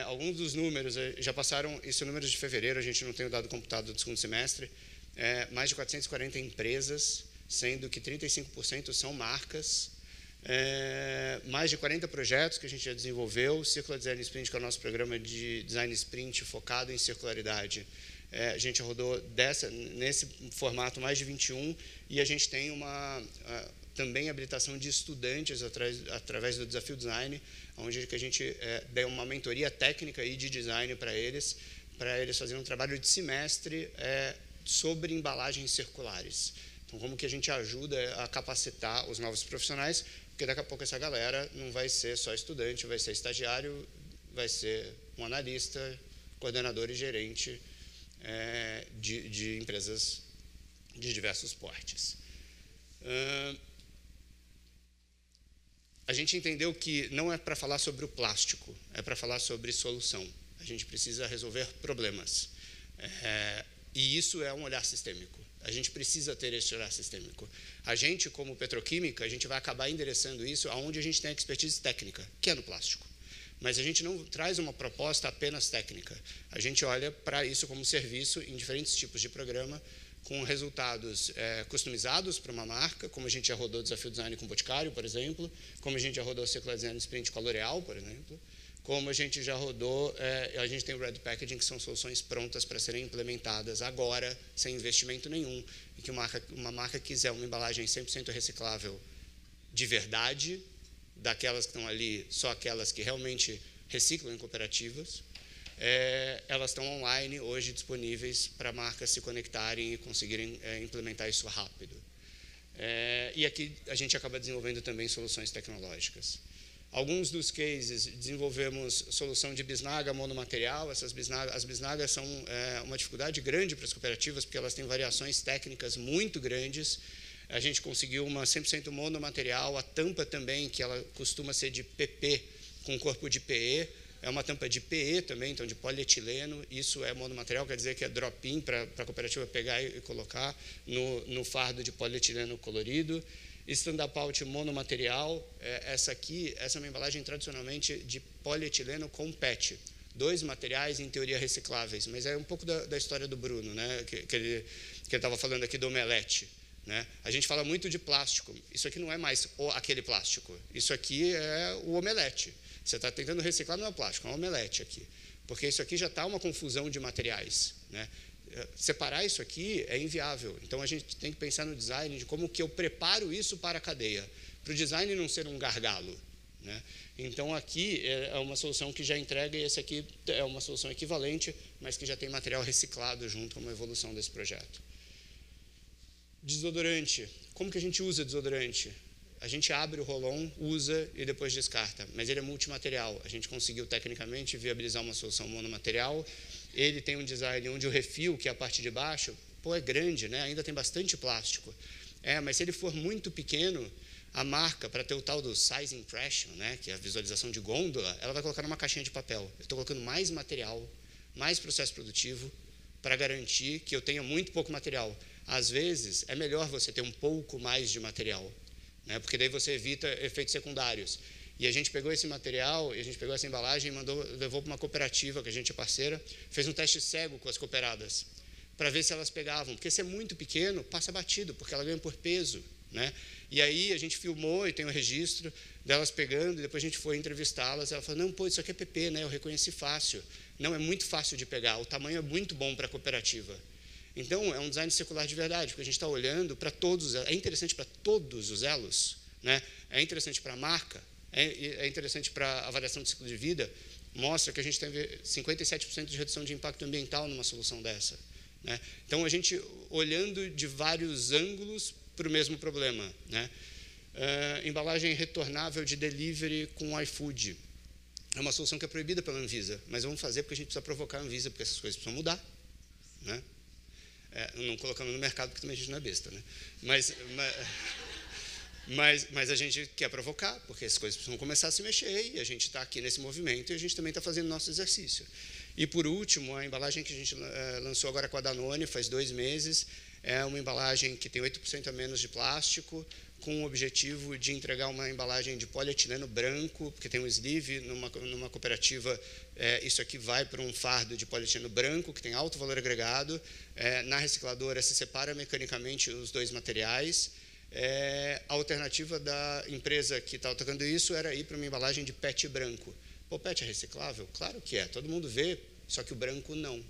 Alguns dos números já passaram, isso é números de fevereiro, a gente não tem o dado computado do segundo semestre, mais de 440 empresas, sendo que 35% são marcas, mais de 40 projetos que a gente já desenvolveu, Circular Design Sprint, que é o nosso programa de Design Sprint focado em circularidade. A gente rodou nesse formato mais de 21, e a gente tem também habilitação de estudantes através do Desafio Design, onde a gente deu uma mentoria técnica e de design para eles fazerem um trabalho de semestre sobre embalagens circulares. Então, como que a gente ajuda a capacitar os novos profissionais, porque daqui a pouco essa galera não vai ser só estudante, vai ser estagiário, vai ser um analista, coordenador e gerente de empresas de diversos portes. A gente entendeu que não é para falar sobre o plástico, é para falar sobre solução. A gente precisa resolver problemas. E isso é um olhar sistêmico. A gente precisa ter esse olhar sistêmico. A gente, como petroquímica, a gente vai acabar endereçando isso aonde a gente tem expertise técnica, que é no plástico. Mas a gente não traz uma proposta apenas técnica. A gente olha para isso como serviço em diferentes tipos de programa, com resultados customizados para uma marca, como a gente já rodou Desafio Design com o Boticário, por exemplo, como a gente já rodou Circular Design Sprint com a L'Oréal, por exemplo, como a gente já rodou, a gente tem o Red Packaging, que são soluções prontas para serem implementadas agora, sem investimento nenhum, e que uma marca quiser uma embalagem 100% reciclável de verdade, daquelas que estão ali, só aquelas que realmente reciclam em cooperativas, elas estão online hoje disponíveis para marcas se conectarem e conseguirem implementar isso rápido. E aqui a gente acaba desenvolvendo também soluções tecnológicas. Alguns dos cases, desenvolvemos solução de bisnaga monomaterial. As bisnagas são uma dificuldade grande para as cooperativas, porque elas têm variações técnicas muito grandes. A gente conseguiu uma 100% monomaterial, a tampa também, que ela costuma ser de PP com corpo de PE, é uma tampa de PE também, então de polietileno. Isso é monomaterial, quer dizer que é drop-in para a cooperativa pegar e colocar no fardo de polietileno colorido. Stand-up out monomaterial, essa é uma embalagem tradicionalmente de polietileno com PET. 2 materiais, em teoria, recicláveis, mas é um pouco da história do Bruno, né, que ele estava falando aqui do omelete. Né? A gente fala muito de plástico, isso aqui não é mais aquele plástico, isso aqui é o omelete. Você está tentando reciclar, não é o plástico, é um omelete aqui, porque isso aqui já está uma confusão de materiais. Né? Separar isso aqui é inviável. Então, a gente tem que pensar no design de como que eu preparo isso para a cadeia, para o design não ser um gargalo. Né? Então, aqui é uma solução que já entrega, e esse aqui é uma solução equivalente, mas que já tem material reciclado junto com uma evolução desse projeto. Desodorante. Como que a gente usa desodorante? A gente abre o roll-on, usa e depois descarta, mas ele é multimaterial. A gente conseguiu tecnicamente viabilizar uma solução monomaterial. Ele tem um design onde o refil, que é a parte de baixo, é grande, né? Ainda tem bastante plástico. Mas se ele for muito pequeno, a marca, para ter o tal do size impression, né? Que é a visualização de gôndola, ela vai colocar numa caixinha de papel. Eu estou colocando mais material, mais processo produtivo, para garantir que eu tenha muito pouco material. Às vezes, é melhor você ter um pouco mais de material, né? Porque daí você evita efeitos secundários. E a gente pegou esse material, e a gente pegou essa embalagem e levou para uma cooperativa, que a gente é parceira, fez um teste cego com as cooperadas, para ver se elas pegavam. Porque se é muito pequeno, passa batido, porque ela ganha por peso. Né? E aí a gente filmou e tem um registro delas pegando, e depois a gente foi entrevistá-las, ela falou, não, isso aqui é PP, né? Eu reconheci fácil. Não, é muito fácil de pegar, o tamanho é muito bom para a cooperativa. Então, é um design circular de verdade, porque a gente está olhando para todos, é interessante para todos os elos, né? É interessante para a marca, é interessante para a avaliação do ciclo de vida, mostra que a gente tem 57% de redução de impacto ambiental numa solução dessa. Né? Então, a gente olhando de vários ângulos para o mesmo problema. Né? Embalagem retornável de delivery com iFood. É uma solução que é proibida pela Anvisa, mas vamos fazer porque a gente precisa provocar a Anvisa, porque essas coisas precisam mudar. Né? Não colocamos no mercado, porque também a gente não é besta. Né? Mas a gente quer provocar, porque as coisas precisam começar a se mexer, e a gente está aqui nesse movimento, e a gente também está fazendo nosso exercício. E, por último, a embalagem que a gente lançou agora com a Danone, faz 2 meses, é uma embalagem que tem 8% a menos de plástico, com o objetivo de entregar uma embalagem de polietileno branco, porque tem um sleeve numa cooperativa, isso aqui vai para um fardo de polietileno branco, que tem alto valor agregado. Na recicladora se separa mecanicamente os 2 materiais. A alternativa da empresa que estava tocando isso era ir para uma embalagem de PET branco. O PET é reciclável? Claro que é, todo mundo vê, só que o branco não.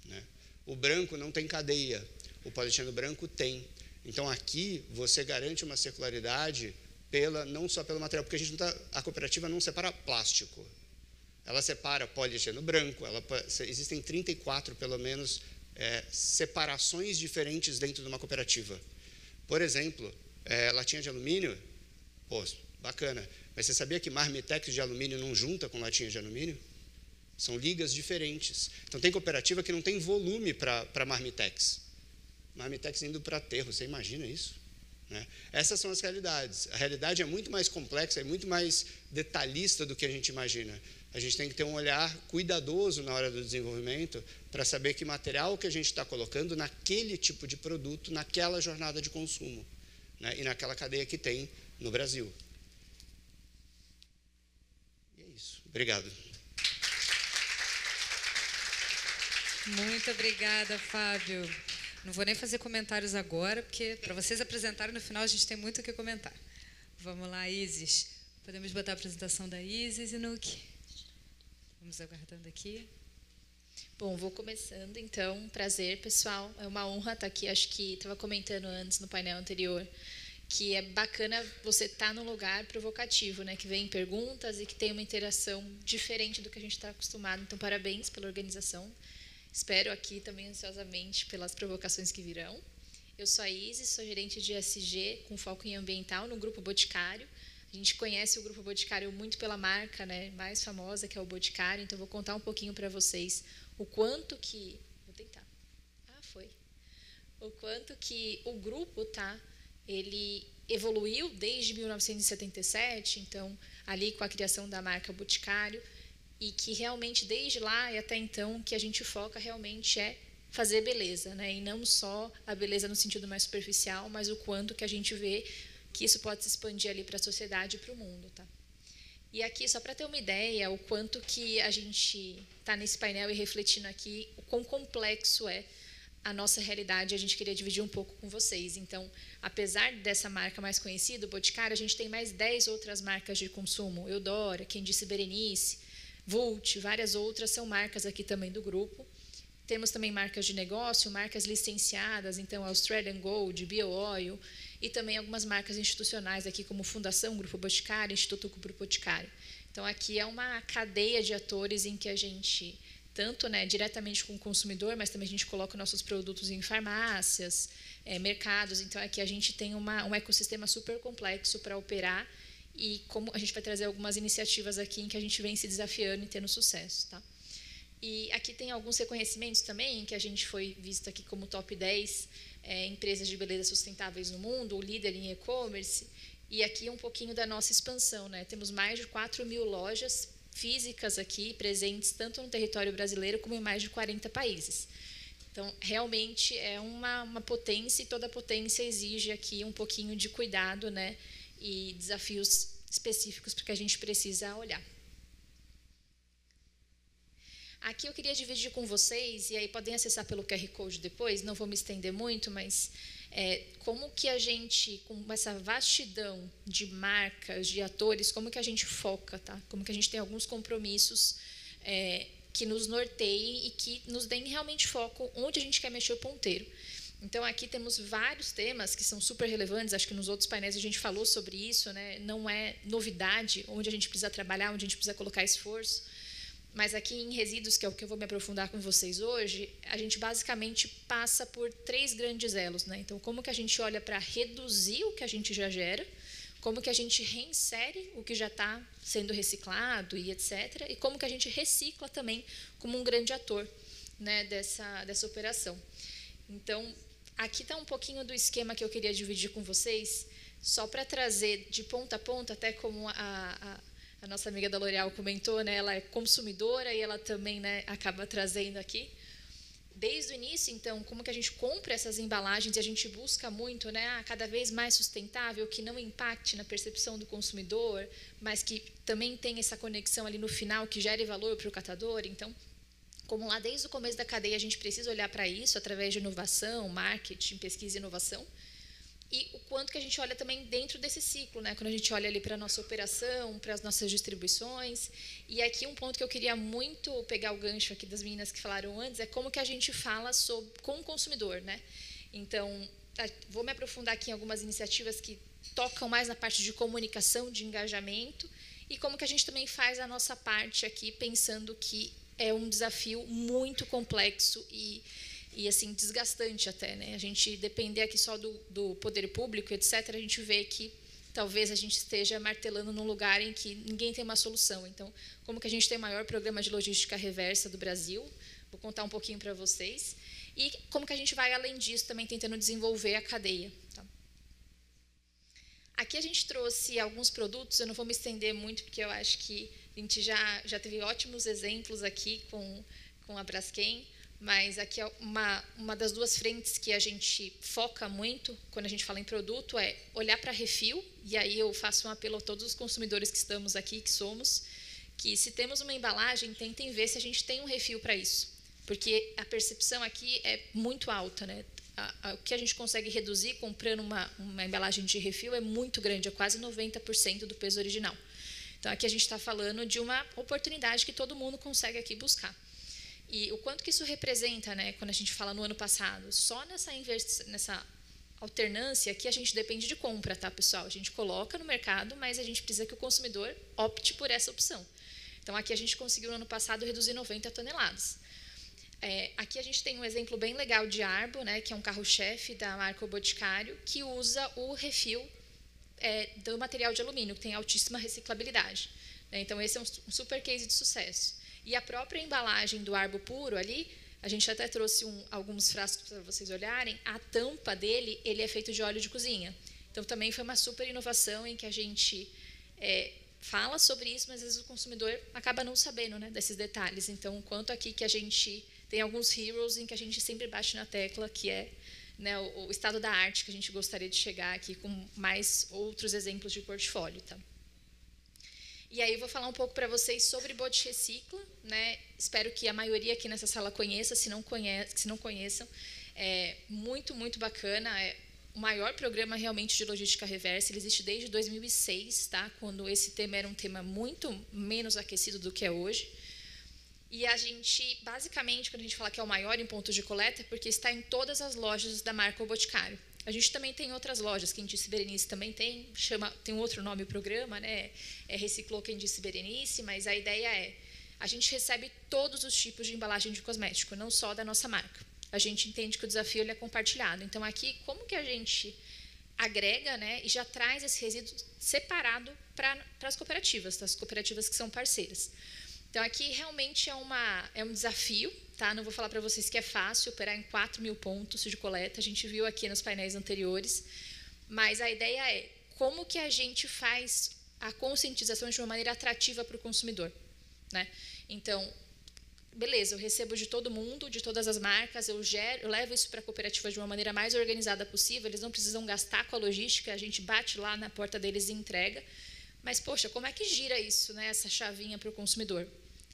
Né? O branco não tem cadeia, o polietileno branco tem. Então, aqui, você garante uma circularidade não só pelo material, porque a cooperativa não separa plástico. Ela separa polietileno branco, existem 34, pelo menos, separações diferentes dentro de uma cooperativa. Por exemplo, latinha de alumínio, bacana, mas você sabia que marmitex de alumínio não junta com latinha de alumínio? São ligas diferentes. Então, tem cooperativa que não tem volume para marmitex. Marmitex indo para aterro, você imagina isso? Né? Essas são as realidades. A realidade é muito mais complexa, é muito mais detalhista do que a gente imagina. A gente tem que ter um olhar cuidadoso na hora do desenvolvimento para saber que material que a gente está colocando naquele tipo de produto, naquela jornada de consumo, né? E naquela cadeia que tem no Brasil. E é isso. Obrigado. Muito obrigada, Fábio. Não vou nem fazer comentários agora, porque para vocês apresentarem no final a gente tem muito o que comentar. Vamos lá, Isis. Podemos botar a apresentação da Isis e Nuke. Vamos aguardando aqui. Bom, vou começando, então. Prazer, pessoal. É uma honra estar aqui. Acho que estava comentando antes, no painel anterior, que é bacana você estar num lugar provocativo, né? Que vem perguntas e que tem uma interação diferente do que a gente está acostumado. Então, parabéns pela organização. Espero aqui também ansiosamente pelas provocações que virão. Eu sou a Isis, sou gerente de ESG com foco em ambiental no Grupo Boticário. A gente conhece o Grupo Boticário muito pela marca, né, mais famosa, que é o Boticário. Então, vou contar um pouquinho para vocês o quanto que... Vou tentar. O quanto que o grupo, ele evoluiu desde 1977, então, ali com a criação da marca Boticário, e que realmente, desde lá e até então, que a gente foca realmente é fazer beleza, né? E não só a beleza no sentido mais superficial, mas o quanto que a gente vê que isso pode se expandir ali para a sociedade e para o mundo, tá? E aqui, só para ter uma ideia, o quanto que a gente está nesse painel e refletindo aqui, o quão complexo é a nossa realidade, a gente queria dividir um pouco com vocês. Então, apesar dessa marca mais conhecida, o Boticário, a gente tem mais 10 outras marcas de consumo. Eudora, Quem Disse Berenice, Vult, várias outras são marcas aqui também do grupo. Temos também marcas de negócio, marcas licenciadas, então Australian Gold, BioOil, e também algumas marcas institucionais aqui como Fundação Grupo Boticário, Instituto Grupo Boticário. Então, aqui é uma cadeia de atores em que a gente, tanto, né, diretamente com o consumidor, mas também a gente coloca nossos produtos em farmácias, mercados. Então, aqui a gente tem um ecossistema super complexo para operar e como a gente vai trazer algumas iniciativas aqui em que a gente vem se desafiando e tendo sucesso, tá? E aqui tem alguns reconhecimentos também, que a gente foi visto aqui como top 10 empresas de beleza sustentáveis no mundo, o líder em e-commerce, e aqui um pouquinho da nossa expansão, né? Temos mais de 4.000 lojas físicas aqui, presentes tanto no território brasileiro como em mais de 40 países. Então, realmente é uma potência, e toda potência exige aqui um pouquinho de cuidado, né? E desafios específicos porque a gente precisa olhar. Aqui eu queria dividir com vocês, e aí podem acessar pelo QR Code depois, não vou me estender muito, mas como que a gente, com essa vastidão de marcas, de atores, como que a gente foca, tá? Como que a gente tem alguns compromissos que nos norteiem e que nos deem realmente foco onde a gente quer mexer o ponteiro. Então, aqui temos vários temas que são super relevantes, acho que nos outros painéis a gente falou sobre isso, né? Não é novidade onde a gente precisa trabalhar, onde a gente precisa colocar esforço. Mas aqui em resíduos, que é o que eu vou me aprofundar com vocês hoje, a gente basicamente passa por 3 grandes elos, né? Então, como que a gente olha para reduzir o que a gente já gera, como que a gente reinsere o que já está sendo reciclado e etc., e como que a gente recicla também como um grande ator, né, dessa operação. Então, aqui está um pouquinho do esquema que eu queria dividir com vocês, só para trazer de ponta a ponta, até como a nossa amiga da L'Oréal comentou, né, ela é consumidora e ela também, né, acaba trazendo aqui. Desde o início, então, como que a gente compra essas embalagens e a gente busca muito, né, cada vez mais sustentável, que não impacte na percepção do consumidor, mas que também tem essa conexão ali no final, que gere valor para o catador. Então, como lá desde o começo da cadeia a gente precisa olhar para isso através de inovação, marketing, pesquisa e inovação, e o quanto que a gente olha também dentro desse ciclo, né? Quando a gente olha ali para a nossa operação, para as nossas distribuições. E aqui um ponto que eu queria muito pegar o gancho aqui das meninas que falaram antes é como que a gente fala com o consumidor, né? Então, vou me aprofundar aqui em algumas iniciativas que tocam mais na parte de comunicação, de engajamento, e como que a gente também faz a nossa parte aqui, pensando que é um desafio muito complexo e assim, desgastante até, né? A gente depender aqui só do poder público, etc., a gente vê que talvez a gente esteja martelando num lugar em que ninguém tem uma solução. Então, como que a gente tem o maior programa de logística reversa do Brasil? Vou contar um pouquinho para vocês. E como que a gente vai, além disso, também tentando desenvolver a cadeia. Tá? Aqui a gente trouxe alguns produtos, eu não vou me estender muito, porque eu acho que a gente já teve ótimos exemplos aqui com a Braskem, mas aqui é uma das 2 frentes que a gente foca muito quando a gente fala em produto, é olhar para refil, e aí eu faço um apelo a todos os consumidores que estamos aqui, que somos, que se temos uma embalagem, tentem ver se a gente tem um refil para isso, porque a percepção aqui é muito alta, né? O que a gente consegue reduzir comprando uma embalagem de refil é muito grande, é quase 90% do peso original. Então, aqui a gente está falando de uma oportunidade que todo mundo consegue aqui buscar. E o quanto que isso representa, né, quando a gente fala no ano passado, só nessa alternância aqui a gente depende de compra, tá, pessoal? A gente coloca no mercado, mas a gente precisa que o consumidor opte por essa opção. Então, aqui a gente conseguiu no ano passado reduzir 90 toneladas. Aqui a gente tem um exemplo bem legal de Arbo, né, que é um carro-chefe da marca O Boticário, que usa o refil do material de alumínio, que tem altíssima reciclabilidade. Então, esse é um super case de sucesso. E a própria embalagem do Arbo puro ali, a gente até trouxe alguns frascos para vocês olharem, a tampa dele, ele é feito de óleo de cozinha. Então, também foi uma super inovação em que a gente fala sobre isso, mas às vezes o consumidor acaba não sabendo, né, desses detalhes. Então, quanto aqui que a gente tem alguns heroes em que a gente sempre bate na tecla, que é, né, o estado da arte que a gente gostaria de chegar aqui com mais outros exemplos de portfólio. Tá? E aí eu vou falar um pouco para vocês sobre Bote Recicla, né? Espero que a maioria aqui nessa sala conheça, se não conheçam. É muito, muito bacana. É o maior programa realmente de logística reversa. Ele existe desde 2006, tá? Quando esse tema era um tema muito menos aquecido do que é hoje. E a gente, basicamente, quando a gente fala que é o maior em pontos de coleta, é porque está em todas as lojas da marca O Boticário. A gente também tem outras lojas, quem disse Berenice também tem um outro nome o programa, né? Reciclou quem disse Berenice, mas a ideia a gente recebe todos os tipos de embalagem de cosmético, não só da nossa marca. A gente entende que o desafio ele é compartilhado. Então, aqui, como que a gente agrega, né, e já traz esse resíduo separado para as cooperativas, tá? As cooperativas que são parceiras. Então, aqui realmente é um desafio, tá? Não vou falar para vocês que é fácil operar em 4.000 pontos de coleta, a gente viu aqui nos painéis anteriores, mas a ideia é como que a gente faz a conscientização de uma maneira atrativa para o consumidor, né? Então, beleza, eu recebo de todo mundo, de todas as marcas, eu levo isso para a cooperativa de uma maneira mais organizada possível, eles não precisam gastar com a logística, a gente bate lá na porta deles e entrega. Mas, poxa, como é que gira isso, né, essa chavinha para o consumidor?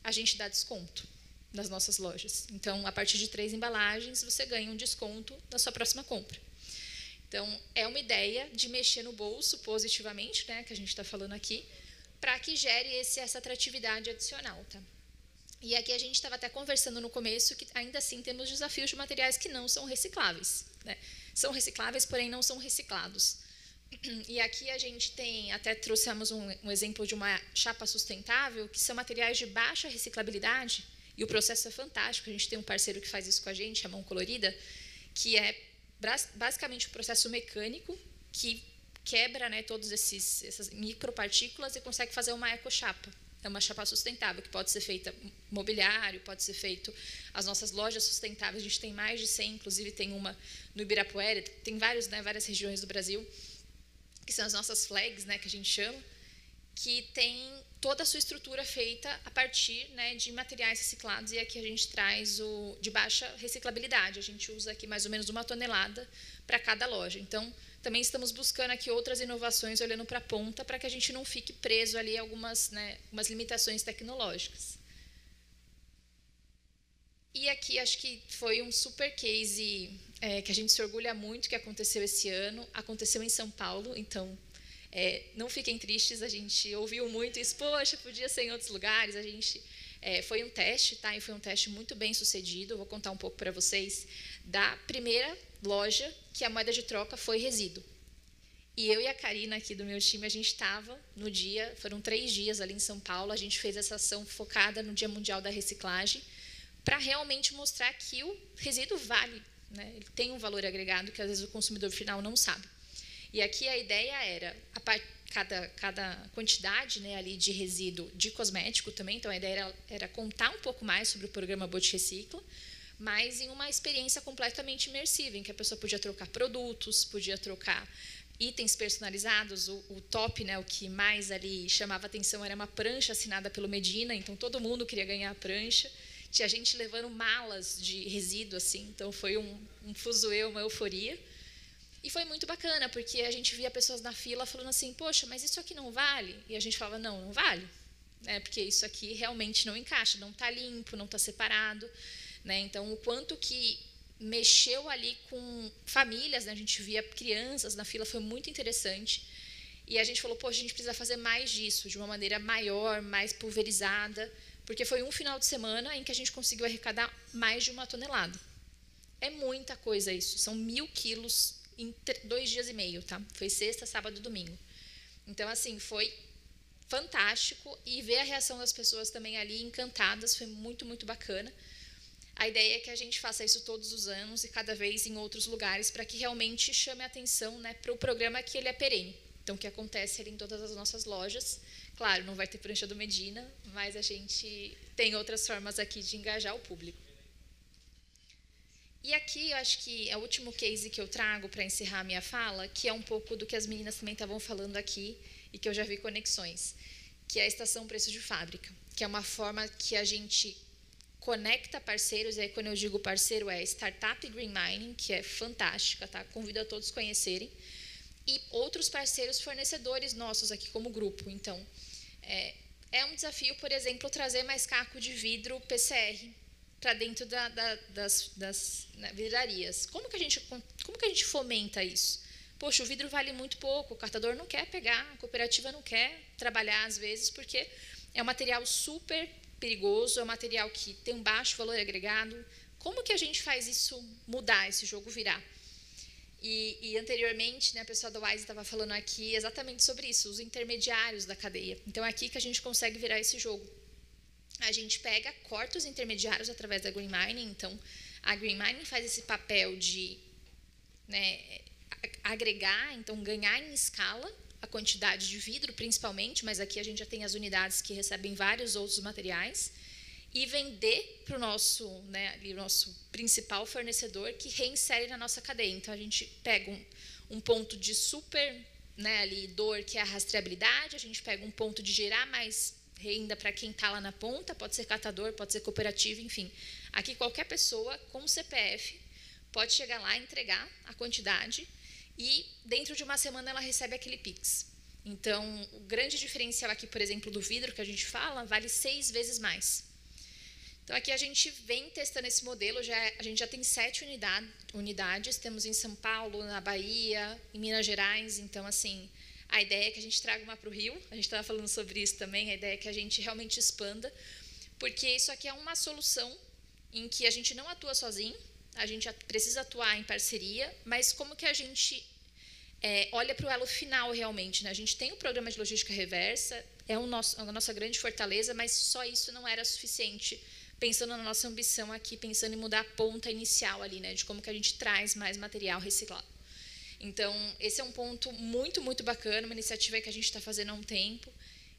A gente dá desconto nas nossas lojas. Então, a partir de 3 embalagens, você ganha um desconto na sua próxima compra. Então, é uma ideia de mexer no bolso positivamente, né, que a gente está falando aqui, para que gere essa atratividade adicional. Tá? E aqui a gente estava até conversando no começo que ainda assim temos desafios de materiais que não são recicláveis. Né? São recicláveis, porém não são reciclados. E aqui a gente até trouxemos um exemplo de uma chapa sustentável, que são materiais de baixa reciclabilidade, e o processo é fantástico, a gente tem um parceiro que faz isso com a gente, a Mão Colorida, que é basicamente um processo mecânico que quebra, né, todas essas micropartículas e consegue fazer uma ecochapa. É uma chapa sustentável, que pode ser feita mobiliário, pode ser feito as nossas lojas sustentáveis, a gente tem mais de 100, inclusive tem uma no Ibirapuera, tem várias regiões do Brasil, que são as nossas flags, né, que a gente chama, que tem toda a sua estrutura feita a partir, né, de materiais reciclados, e aqui a gente traz o de baixa reciclabilidade, a gente usa aqui mais ou menos 1 tonelada para cada loja. Então, também estamos buscando aqui outras inovações, olhando para a ponta, para que a gente não fique preso ali a algumas limitações tecnológicas. E aqui acho que foi um super case que a gente se orgulha muito que aconteceu esse ano. Aconteceu em São Paulo, então não fiquem tristes, a gente ouviu muito isso, poxa, podia ser em outros lugares. A gente foi um teste, tá? E foi um teste muito bem sucedido. Eu vou contar um pouco para vocês da primeira loja que a moeda de troca foi resíduo. E eu e a Karina aqui do meu time, a gente estava no dia, foram 3 dias ali em São Paulo, a gente fez essa ação focada no Dia Mundial da Reciclagem, para realmente mostrar que o resíduo vale, né? Ele tem um valor agregado que às vezes o consumidor final não sabe. E aqui a ideia era, cada quantidade, né, ali de resíduo de cosmético também, então a ideia era contar um pouco mais sobre o programa Bote Recicla, mas em uma experiência completamente imersiva, em que a pessoa podia trocar produtos, podia trocar itens personalizados. O top, né, o que mais ali chamava atenção era uma prancha assinada pelo Medina, então todo mundo queria ganhar a prancha. Tinha gente levando malas de resíduo, assim, então foi um fuzuê, uma euforia. E foi muito bacana, porque a gente via pessoas na fila falando assim, poxa, mas isso aqui não vale? E a gente falava, não vale, né, porque isso aqui realmente não encaixa, não está limpo, não está separado. Né? Então, o quanto que mexeu ali com famílias, né? A gente via crianças na fila, foi muito interessante. E a gente falou, poxa, a gente precisa fazer mais disso, de uma maneira maior, mais pulverizada, porque foi um final de semana em que a gente conseguiu arrecadar mais de 1 tonelada. É muita coisa isso, são 1.000 quilos em 2 dias e meio, tá? Foi sexta, sábado e domingo. Então, assim, foi fantástico, e ver a reação das pessoas também ali encantadas foi muito, muito bacana. A ideia é que a gente faça isso todos os anos e cada vez em outros lugares para que realmente chame a atenção, né, para o programa que ele é perene. Então, que acontece ali em todas as nossas lojas. Claro, não vai ter prancha do Medina, mas a gente tem outras formas aqui de engajar o público. E aqui, eu acho que é o último case que eu trago para encerrar a minha fala, que é um pouco do que as meninas também estavam falando aqui e que eu já vi conexões, que é a estação preço de fábrica, que é uma forma que a gente conecta parceiros, e aí quando eu digo parceiro é Startup Green Mining, que é fantástica, tá? Convido a todos a conhecerem, e outros parceiros fornecedores nossos aqui como grupo. Então, é um desafio, por exemplo, trazer mais caco de vidro PCR para dentro das vidrarias. Como que a gente fomenta isso? Poxa, o vidro vale muito pouco, o cartador não quer pegar, a cooperativa não quer trabalhar às vezes, porque é um material super perigoso, é um material que tem um baixo valor agregado. Como que a gente faz isso mudar, esse jogo virar? E anteriormente, né, a pessoa da Wise estava falando aqui exatamente sobre isso, os intermediários da cadeia. Então, é aqui que a gente consegue virar esse jogo. A gente corta os intermediários através da Green Mining. Então, a Green Mining faz esse papel de, né, agregar, então ganhar em escala a quantidade de vidro, principalmente, mas aqui a gente já tem as unidades que recebem vários outros materiais, e vender para o nosso, né, nosso principal fornecedor, que reinsere na nossa cadeia. Então, a gente pega um ponto de super, né, ali, dor, que é a rastreabilidade, a gente pega um ponto de gerar mais renda para quem está lá na ponta, pode ser catador, pode ser cooperativa, enfim. Aqui, qualquer pessoa com CPF pode chegar lá e entregar a quantidade, e dentro de uma semana ela recebe aquele Pix. Então, o grande diferencial aqui, por exemplo, do vidro que a gente fala, vale 6 vezes mais. Então, aqui a gente vem testando esse modelo, a gente já tem 7 unidades, temos em São Paulo, na Bahia, em Minas Gerais. Então, assim, a ideia é que a gente traga uma para o Rio, a gente estava falando sobre isso também, a ideia é que a gente realmente expanda, porque isso aqui é uma solução em que a gente não atua sozinho, a gente precisa atuar em parceria, mas como que a gente olha para o elo final realmente, né? A gente tem o programa de logística reversa, é a nossa grande fortaleza, mas só isso não era suficiente, pensando na nossa ambição aqui, pensando em mudar a ponta inicial ali, né, de como que a gente traz mais material reciclado. Então, esse é um ponto muito, muito bacana, uma iniciativa que a gente está fazendo há um tempo,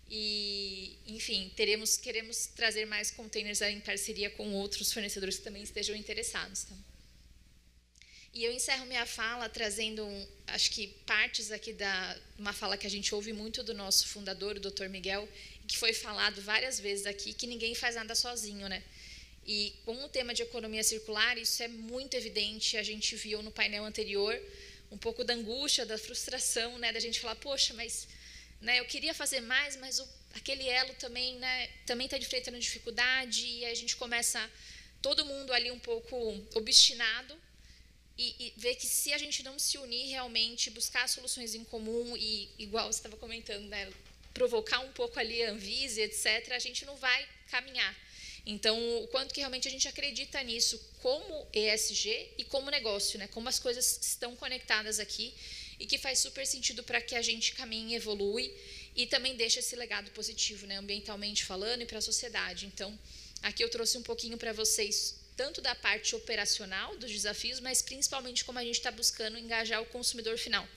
e, enfim, queremos trazer mais containers em parceria com outros fornecedores que também estejam interessados. Tá? E eu encerro minha fala trazendo, acho que partes aqui uma fala que a gente ouve muito do nosso fundador, o Dr. Miguel, que foi falado várias vezes aqui, que ninguém faz nada sozinho, né? E com o tema de economia circular, isso é muito evidente. A gente viu no painel anterior um pouco da angústia, da frustração, né? Da gente falar, poxa, mas, né, eu queria fazer mais, mas aquele elo também, né, também está enfrentando dificuldade, e aí a gente começa, todo mundo ali um pouco obstinado, e ver que se a gente não se unir realmente, buscar soluções em comum, e igual você estava comentando, né, provocar um pouco ali a Anvisa, etc., a gente não vai caminhar. Então, o quanto que realmente a gente acredita nisso como ESG e como negócio, né? Como as coisas estão conectadas aqui, e que faz super sentido para que a gente caminhe, evolui e também deixe esse legado positivo, né? Ambientalmente falando, e para a sociedade. Então, aqui eu trouxe um pouquinho para vocês, tanto da parte operacional dos desafios, mas principalmente como a gente está buscando engajar o consumidor final.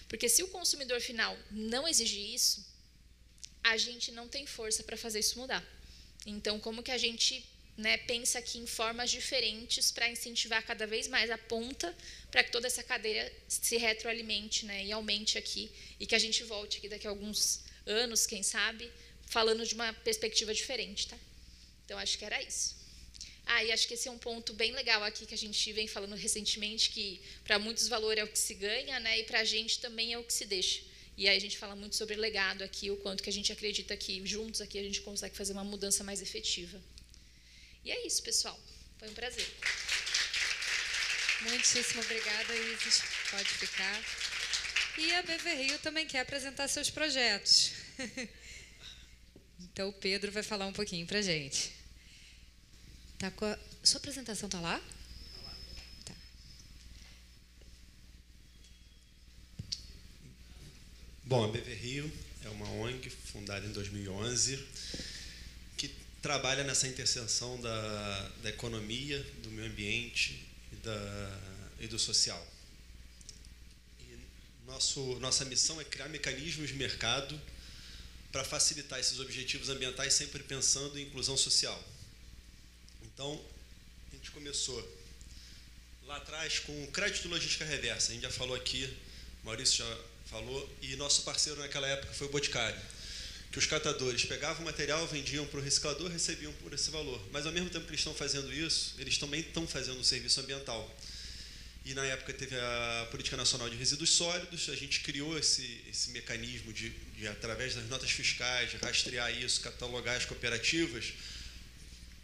Porque se o consumidor final não exigir isso, a gente não tem força para fazer isso mudar. Então, como que a gente, né, pensa aqui em formas diferentes para incentivar cada vez mais a ponta, para que toda essa cadeia se retroalimente, né, e aumente aqui, e que a gente volte aqui daqui a alguns anos, quem sabe, falando de uma perspectiva diferente, tá? Então, acho que era isso. E acho que esse é um ponto bem legal aqui que a gente vem falando recentemente, que para muitos valor é o que se ganha, né, e para a gente também é o que se deixa. E aí a gente fala muito sobre legado aqui, o quanto que a gente acredita que juntos aqui a gente consegue fazer uma mudança mais efetiva. E é isso, pessoal. Foi um prazer. Muitíssimo obrigada, Isis. Pode ficar. E a BV Rio também quer apresentar seus projetos. Então, o Pedro vai falar um pouquinho para a gente. Sua apresentação está lá? Tá. Bom, a BV Rio é uma ONG fundada em 2011 que trabalha nessa interseção da economia, do meio ambiente e do social. E nossa missão é criar mecanismos de mercado para facilitar esses objetivos ambientais, sempre pensando em inclusão social. Então, a gente começou lá atrás com o crédito logística reversa. A gente já falou aqui, o Maurício já falou, e nosso parceiro naquela época foi o Boticário, que os catadores pegavam o material, vendiam para o reciclador, recebiam por esse valor. Mas, ao mesmo tempo que eles estão fazendo isso, eles também estão fazendo um serviço ambiental. E, na época, teve a Política Nacional de Resíduos Sólidos, a gente criou esse mecanismo de, através das notas fiscais, de rastrear isso, catalogar as cooperativas,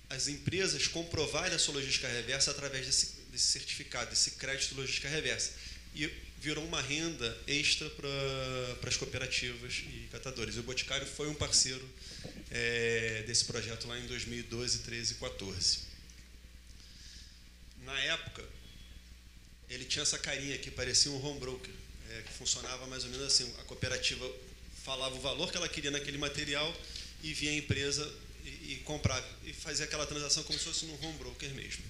as empresas comprovarem a sua logística reversa através desse certificado, desse crédito logística reversa. E virou uma renda extra para as cooperativas e catadores. E o Boticário foi um parceiro desse projeto lá em 2012, 13 e 14. Na época, ele tinha essa carinha que parecia um home broker, que funcionava mais ou menos assim. A cooperativa falava o valor que ela queria naquele material e vinha a empresa e comprava. E fazia aquela transação como se fosse um home broker mesmo.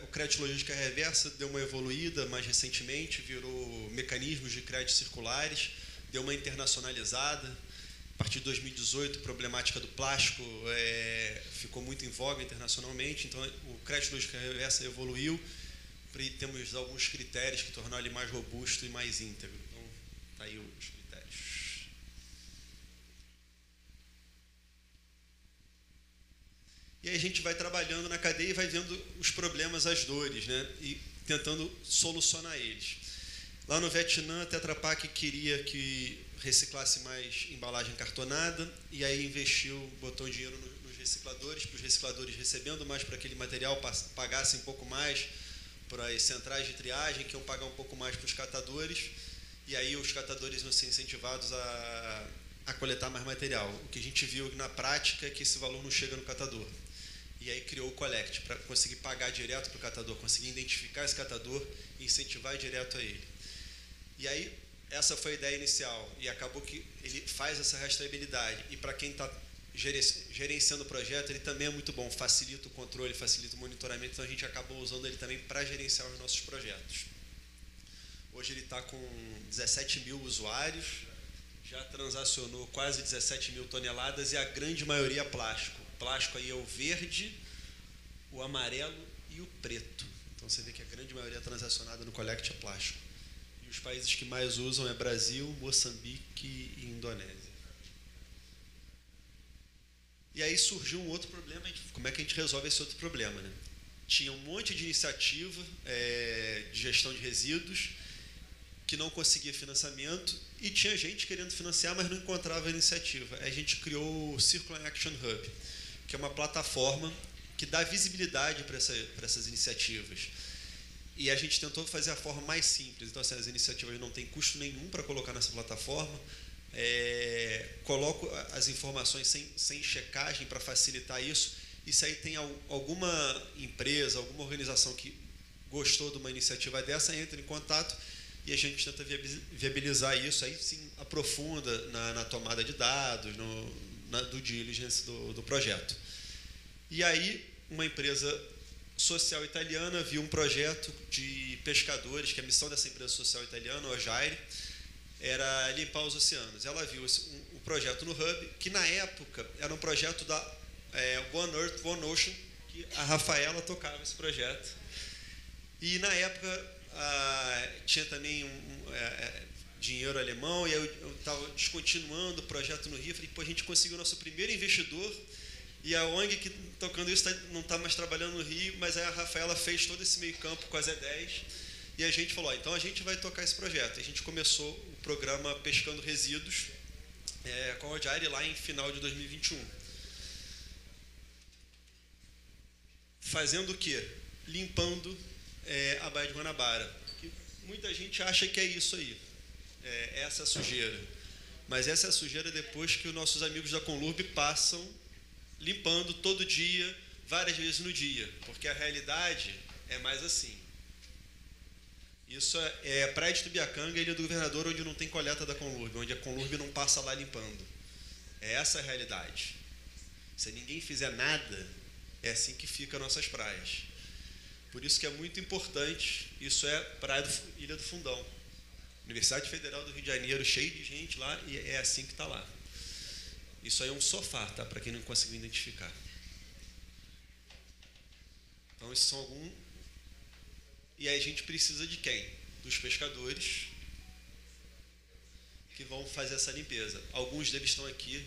O crédito logística reversa deu uma evoluída mais recentemente, virou mecanismos de crédito circulares, deu uma internacionalizada. A partir de 2018, a problemática do plástico ficou muito em voga internacionalmente, então o crédito logística reversa evoluiu e temos alguns critérios que tornaram ele mais robusto e mais íntegro. Então, está aí os critérios. E aí a gente vai trabalhando na cadeia e vai vendo os problemas, as dores, né? E tentando solucionar eles. Lá no Vietnã, a Tetra Pak queria que reciclasse mais embalagem cartonada e aí investiu, botou dinheiro nos recicladores, para os recicladores recebendo mais para aquele material, pagassem um pouco mais para as centrais de triagem, que iam pagar um pouco mais para os catadores, e aí os catadores iam ser incentivados a coletar mais material. O que a gente viu na prática é que esse valor não chega no catador. E aí criou o Collect, para conseguir pagar direto para o catador, conseguir identificar esse catador e incentivar direto a ele. E aí, essa foi a ideia inicial, e acabou que ele faz essa rastreabilidade. E para quem está gerenciando o projeto, ele também é muito bom, facilita o controle, facilita o monitoramento, então a gente acabou usando ele também para gerenciar os nossos projetos. Hoje ele está com 17 mil usuários, já transacionou quase 17 mil toneladas e a grande maioria é plástico. O plástico aí é o verde, o amarelo e o preto. Então você vê que a grande maioria transacionada no Collect é plástico. E os países que mais usam é Brasil, Moçambique e Indonésia. E aí surgiu um outro problema. Como é que a gente resolve esse outro problema, né? Tinha um monte de iniciativa de gestão de resíduos que não conseguia financiamento e tinha gente querendo financiar, mas não encontrava a iniciativa. Aí a gente criou o Circular Action Hub, que é uma plataforma que dá visibilidade para essas iniciativas. E a gente tentou fazer a forma mais simples. Então, assim, as iniciativas não têm custo nenhum para colocar nessa plataforma. Coloco as informações sem checagem para facilitar isso. E se aí tem alguma empresa, alguma organização que gostou de uma iniciativa dessa, entra em contato e a gente tenta viabilizar isso. Aí sim aprofunda na tomada de dados, na due diligence do projeto. E aí uma empresa social italiana viu um projeto de pescadores, que a missão dessa empresa social italiana, o Jaire, era limpar os oceanos. Ela viu um projeto no Hub, que na época era um projeto da One Earth, One Ocean, que a Rafaela tocava esse projeto. E na época tinha também dinheiro alemão, e eu estava descontinuando o projeto no Rio. Falei, pô, a gente conseguiu o nosso primeiro investidor, e a ONG que tocando isso não está mais trabalhando no Rio, mas aí a Rafaela fez todo esse meio campo com as E10, e a gente falou, então a gente vai tocar esse projeto. E a gente começou o programa Pescando Resíduos com a Jaire lá em final de 2021. Fazendo o quê? Limpando a Baía de Guanabara. Que muita gente acha que é isso aí, essa sujeira. Mas essa é a sujeira depois que os nossos amigos da Conlurb passam limpando todo dia, várias vezes no dia, porque a realidade é mais assim. Isso é Praia de Tubiacanga, Ilha do Governador, onde não tem coleta da Conlurb, onde a Conlurb não passa lá limpando. É essa a realidade. Se ninguém fizer nada, é assim que ficam nossas praias. Por isso que é muito importante, isso é Ilha do Fundão. Universidade Federal do Rio de Janeiro, cheio de gente lá, e é assim que está lá. Isso aí é um sofá, tá? Para quem não conseguiu identificar. Então, esses são alguns. E aí a gente precisa de quem? Dos pescadores que vão fazer essa limpeza. Alguns deles estão aqui.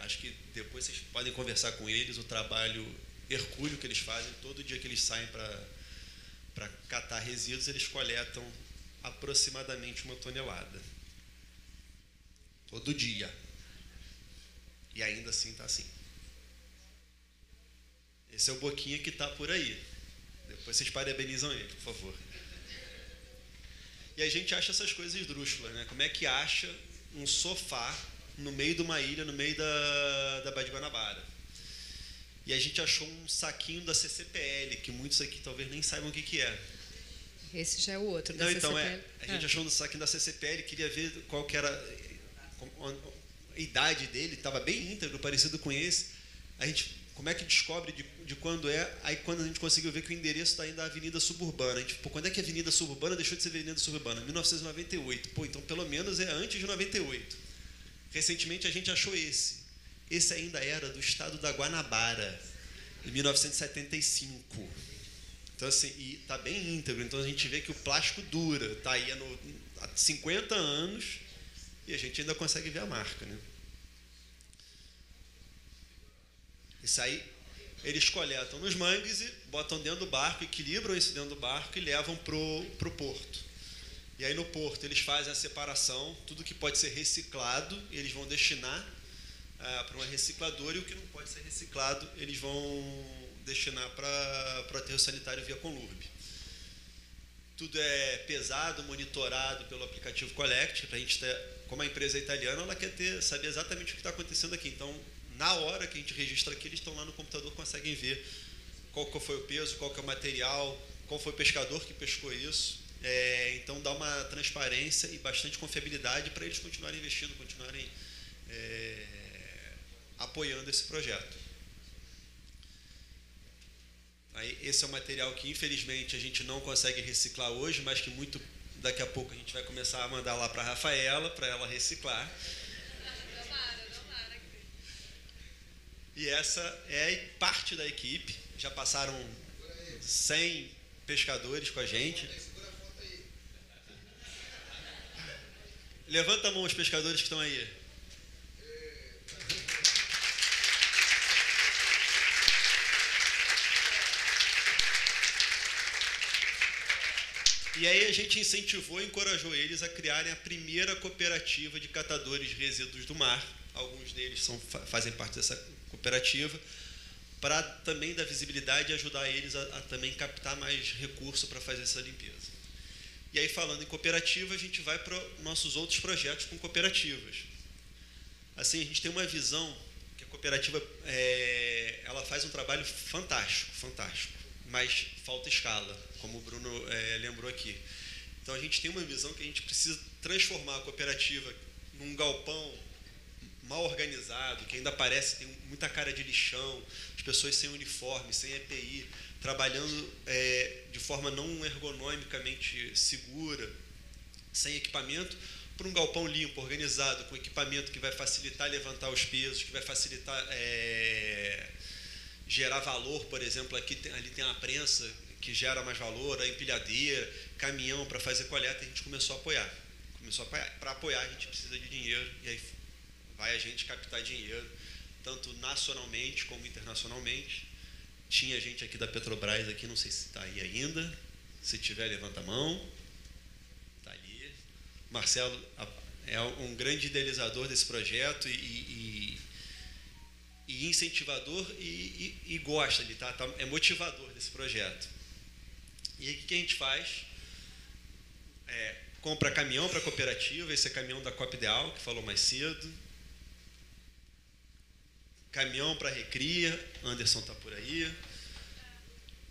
Acho que depois vocês podem conversar com eles. O trabalho hercúleo que eles fazem, todo dia que eles saem para catar resíduos, eles coletam aproximadamente 1 tonelada. Todo dia. E ainda assim está assim. Esse é o Boquinha que está por aí. Depois vocês parabenizam ele, por favor. E a gente acha essas coisas esdrúxulas, né? Como é que acha um sofá no meio de uma ilha, no meio da Baía de Guanabara? E a gente achou um saquinho da CCPL, que muitos aqui talvez nem saibam o que é. Esse já é o outro da Não, CCPL. então, a gente achou um saquinho da CCPL, queria ver qual que era a idade dele, estava bem íntegro, parecido com esse. A gente, como é que descobre de quando é? Aí quando a gente conseguiu ver que o endereço está ainda da Avenida Suburbana. A gente, quando é que a Avenida Suburbana deixou de ser Avenida Suburbana? 1998. Então pelo menos é antes de 98. Recentemente a gente achou esse. Esse ainda era do estado da Guanabara, em 1975. Então assim, e está bem íntegro. Então a gente vê que o plástico dura, está aí há 50 anos e a gente ainda consegue ver a marca, né? Isso aí, eles coletam nos mangues e botam dentro do barco, equilibram isso dentro do barco e levam para o porto. E aí no porto eles fazem a separação, tudo que pode ser reciclado, eles vão destinar para uma recicladora, e o que não pode ser reciclado, eles vão destinar para o aterro sanitário via Conlurb. Tudo é pesado, monitorado pelo aplicativo Collect, para a gente ter, como a empresa é italiana, ela quer saber exatamente o que está acontecendo aqui. Então, na hora que a gente registra aqui, eles estão lá no computador, conseguem ver qual que foi o peso, qual que é o material, qual foi o pescador que pescou isso. Então dá uma transparência e bastante confiabilidade para eles continuarem investindo, continuarem apoiando esse projeto. Aí, esse é um material que infelizmente a gente não consegue reciclar hoje, mas que muito daqui a pouco a gente vai começar a mandar lá para a Rafaela, para ela reciclar. E essa é parte da equipe. Já passaram 100 pescadores com a gente. Levanta a mão os pescadores que estão aí. E aí a gente incentivou e encorajou eles a criarem a primeira cooperativa de catadores de resíduos do mar. Alguns deles fazem parte dessa cooperativa, para também dar visibilidade e ajudar eles a também captar mais recurso para fazer essa limpeza. E aí, falando em cooperativa, a gente vai para nossos outros projetos com cooperativas. Assim, a gente tem uma visão que a cooperativa ela faz um trabalho fantástico, mas falta escala, como o Bruno lembrou aqui. Então, a gente tem uma visão que a gente precisa transformar a cooperativa num galpão mal organizado, que ainda parece, tem muita cara de lixão, as pessoas sem uniforme, sem EPI, trabalhando de forma não ergonomicamente segura, sem equipamento, para um galpão limpo, organizado, com equipamento que vai facilitar levantar os pesos, que vai facilitar gerar valor. Por exemplo, ali tem a prensa que gera mais valor, a empilhadeira, caminhão para fazer coleta. A gente começou a apoiar. Para apoiar a gente precisa de dinheiro, e aí vai a gente captar dinheiro, tanto nacionalmente como internacionalmente. Tinha gente aqui da Petrobras, aqui, não sei se está aí ainda. Se tiver, levanta a mão. Está ali. Marcelo é um grande idealizador desse projeto e incentivador e gosta, ele é motivador desse projeto. E aí o que a gente faz? Compra caminhão para a cooperativa, esse é caminhão da Copa Ideal, que falou mais cedo. Caminhão para Recria, Anderson está por aí.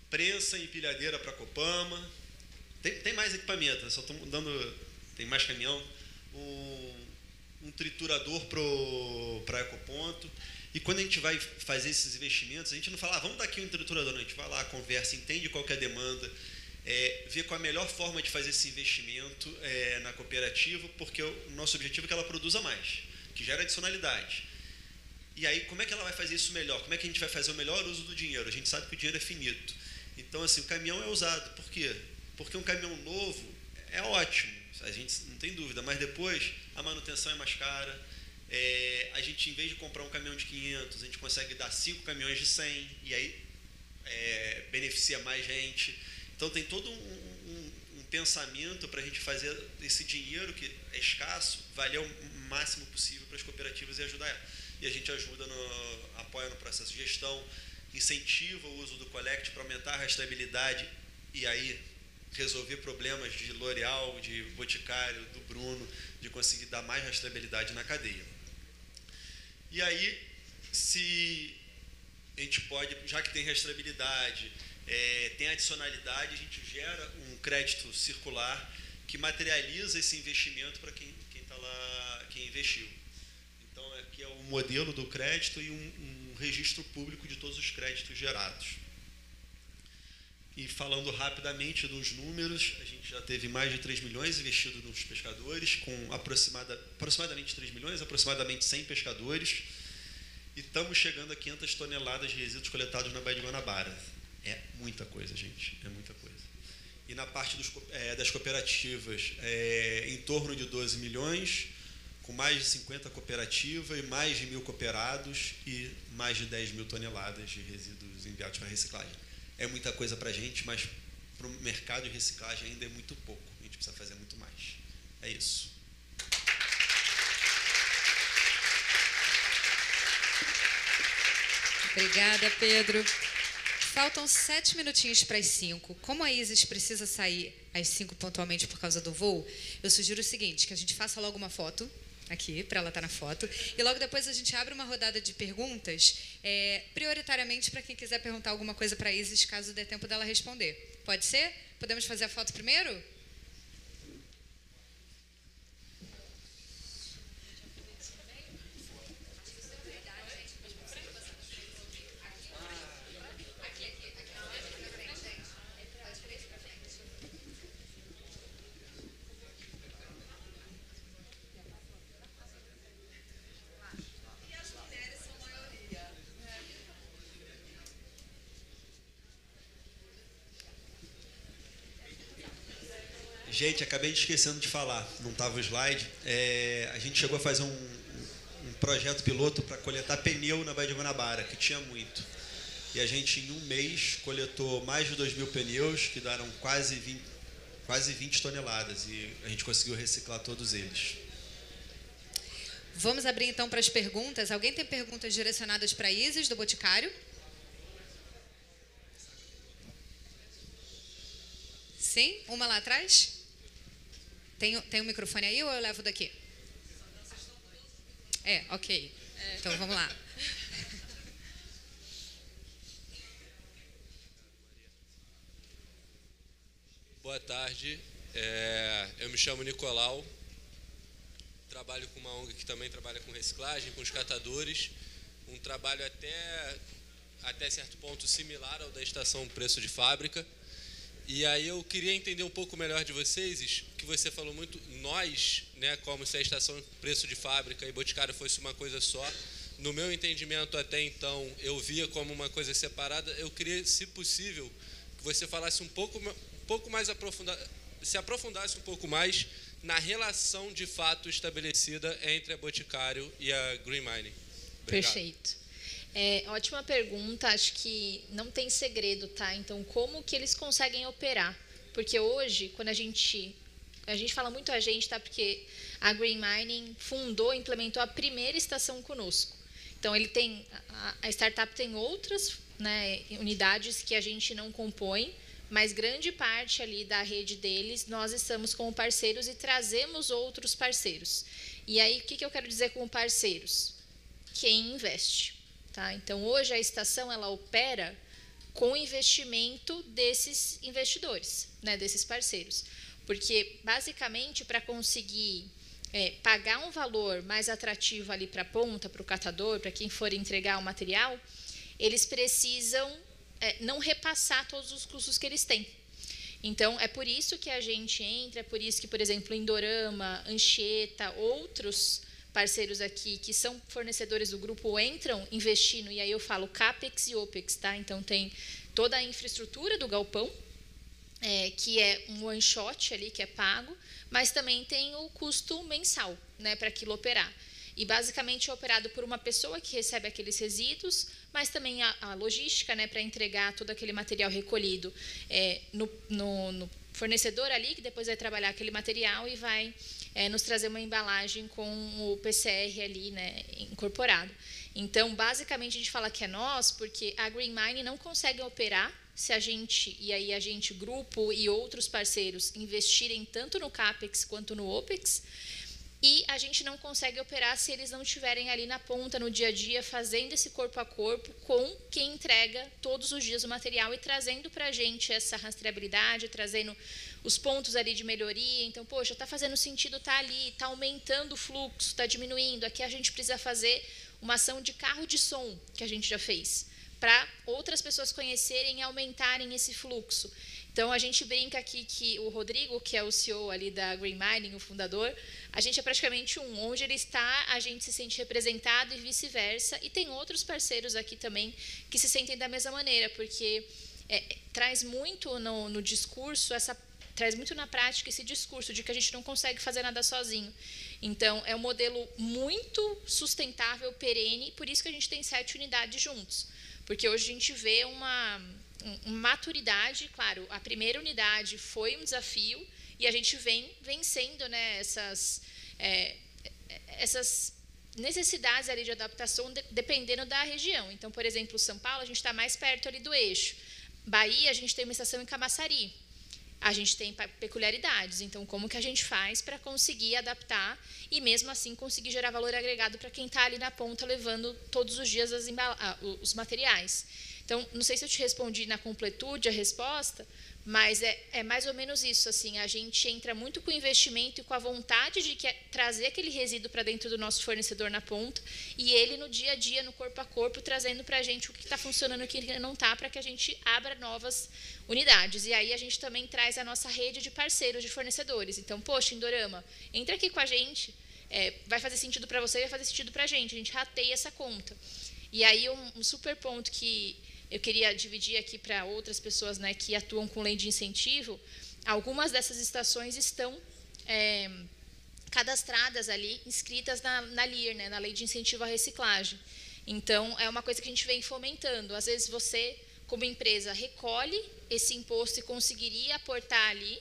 Prensa e empilhadeira para Copama. Tem mais equipamento, só estou dando. Tem mais caminhão. um triturador para Ecoponto. E quando a gente vai fazer esses investimentos, a gente não fala, vamos dar aqui um triturador, não. A gente vai lá, conversa, entende qual que é a demanda, vê qual a melhor forma de fazer esse investimento na cooperativa, porque o nosso objetivo é que ela produza mais, que gera adicionalidade. E aí, como é que ela vai fazer isso melhor? Como é que a gente vai fazer o melhor uso do dinheiro? A gente sabe que o dinheiro é finito. Então, assim, o caminhão é usado. Por quê? Porque um caminhão novo é ótimo, a gente não tem dúvida, mas depois a manutenção é mais cara. A gente, em vez de comprar um caminhão de 500, a gente consegue dar 5 caminhões de 100, e aí beneficia mais gente. Então, tem todo um pensamento para a gente fazer esse dinheiro, que é escasso, valer o máximo possível para as cooperativas e ajudar ela. E a gente apoia no processo de gestão, incentiva o uso do Collect para aumentar a rastreabilidade e aí resolver problemas de L'Oréal, de Boticário, do Bruno, de conseguir dar mais rastreabilidade na cadeia. E aí, se a gente pode, já que tem rastreabilidade, tem adicionalidade, a gente gera um crédito circular que materializa esse investimento para quem está lá, quem investiu. Então, aqui é o modelo do crédito e um registro público de todos os créditos gerados. E falando rapidamente dos números, a gente já teve mais de 3 milhões investidos nos pescadores, com aproximadamente 3 milhões, aproximadamente 100 pescadores, e estamos chegando a 500 toneladas de resíduos coletados na Baía de Guanabara. É muita coisa, gente, é muita coisa. E na parte das cooperativas, em torno de 12 milhões, com mais de 50 cooperativas e mais de 1.000 cooperados e mais de 10 mil toneladas de resíduos enviados para reciclagem. É muita coisa para a gente, mas para o mercado de reciclagem ainda é muito pouco. A gente precisa fazer muito mais. É isso. Obrigada, Pedro. Faltam 7 minutinhos para as 5. Como a Isis precisa sair às 5 pontualmente por causa do voo, eu sugiro o seguinte, que a gente faça logo uma foto aqui, para ela estar na foto, e logo depois a gente abre uma rodada de perguntas, prioritariamente para quem quiser perguntar alguma coisa para a Isis, caso dê tempo dela responder. Pode ser? Podemos fazer a foto primeiro? Gente, acabei de esquecendo de falar, não estava o slide. A gente chegou a fazer um projeto piloto para coletar pneu na Baía de Guanabara, que tinha muito. E a gente, em um mês, coletou mais de 2.000 pneus, que deram quase 20 toneladas. E a gente conseguiu reciclar todos eles. Vamos abrir, então, para as perguntas. Alguém tem perguntas direcionadas para a Isis, do Boticário? Sim? Uma lá atrás? Tem um microfone aí ou eu levo daqui? Ok. Então, vamos lá. Boa tarde. Eu me chamo Nicolau. Trabalho com uma ONG que também trabalha com reciclagem, com os catadores. Um trabalho até certo ponto similar ao da estação Preço de Fábrica. E aí eu queria entender um pouco melhor de vocês, que você falou muito nós, né, como se a estação Preço de Fábrica e Boticário fosse uma coisa só. No meu entendimento até então, eu via como uma coisa separada. Eu queria, se possível, que você falasse um pouco mais se aprofundasse um pouco mais na relação de fato estabelecida entre a Boticário e a Green Mining. Obrigado. Perfeito. Ótima pergunta, acho que não tem segredo, tá? Então, como que eles conseguem operar? Porque hoje, quando a gente fala muito a gente, tá? Porque a Green Mining fundou, implementou a primeira estação conosco. Então, a startup tem outras, né, unidades que a gente não compõe, mas grande parte ali da rede deles, nós estamos como parceiros e trazemos outros parceiros. E aí, o que eu quero dizer com parceiros? Quem investe. Tá? Então, hoje a estação ela opera com investimento desses investidores, né, desses parceiros. Porque, basicamente, para conseguir pagar um valor mais atrativo ali para a ponta, para o catador, para quem for entregar o material, eles precisam não repassar todos os custos que eles têm. Então, é por isso que a gente entra, é por isso que, por exemplo, Indorama, Anchieta, outros parceiros aqui que são fornecedores do grupo entram investindo, e aí eu falo CAPEX e OPEX, tá? Então, tem toda a infraestrutura do galpão, que é um one shot ali, que é pago, mas também tem o custo mensal, né, para aquilo operar. E basicamente é operado por uma pessoa que recebe aqueles resíduos, mas também a logística, né, para entregar todo aquele material recolhido no fornecedor ali, que depois vai trabalhar aquele material e vai nos trazer uma embalagem com o PCR ali, né, incorporado. Então, basicamente, a gente fala que é nós, porque a Green Mine não consegue operar se a gente, grupo e outros parceiros, investirem tanto no CAPEX quanto no OPEX, e a gente não consegue operar se eles não estiverem ali na ponta, no dia a dia, fazendo esse corpo a corpo com quem entrega todos os dias o material e trazendo para a gente essa rastreabilidade, trazendo os pontos ali de melhoria. Então, poxa, está fazendo sentido estar ali, está aumentando o fluxo, está diminuindo. Aqui a gente precisa fazer uma ação de carro de som, que a gente já fez, para outras pessoas conhecerem e aumentarem esse fluxo. Então, a gente brinca aqui que o Rodrigo, que é o CEO ali da Green Mining, o fundador, a gente é praticamente onde ele está, a gente se sente representado e vice-versa. E tem outros parceiros aqui também que se sentem da mesma maneira, porque traz muito no discurso, traz muito na prática esse discurso de que a gente não consegue fazer nada sozinho. Então, é um modelo muito sustentável, perene, por isso que a gente tem 7 unidades juntos. Porque hoje a gente vê uma maturidade, claro, a primeira unidade foi um desafio e a gente vem vencendo, né, essas necessidades ali de adaptação dependendo da região. Então, por exemplo, São Paulo, a gente está mais perto ali do eixo. Bahia, a gente tem uma estação em Camaçari. A gente tem peculiaridades. Então, como que a gente faz para conseguir adaptar e, mesmo assim, conseguir gerar valor agregado para quem está ali na ponta levando todos os dias os materiais? Então, não sei se eu te respondi na completude a resposta, mas é mais ou menos isso. Assim, a gente entra muito com o investimento e com a vontade de trazer aquele resíduo para dentro do nosso fornecedor na ponta e ele, no dia a dia, no corpo a corpo, trazendo para a gente o que está funcionando e o que não está, para que a gente abra novas unidades. E aí a gente também traz a nossa rede de parceiros, de fornecedores. Então, poxa, Indorama, entra aqui com a gente, vai fazer sentido para você, vai fazer sentido para a gente rateia essa conta. E aí um super ponto que eu queria dividir aqui para outras pessoas, né, que atuam com lei de incentivo, algumas dessas estações estão cadastradas ali, inscritas na LIR, né, na Lei de Incentivo à Reciclagem. Então, é uma coisa que a gente vem fomentando. Às vezes você, como empresa, recolhe esse imposto e conseguiria aportar ali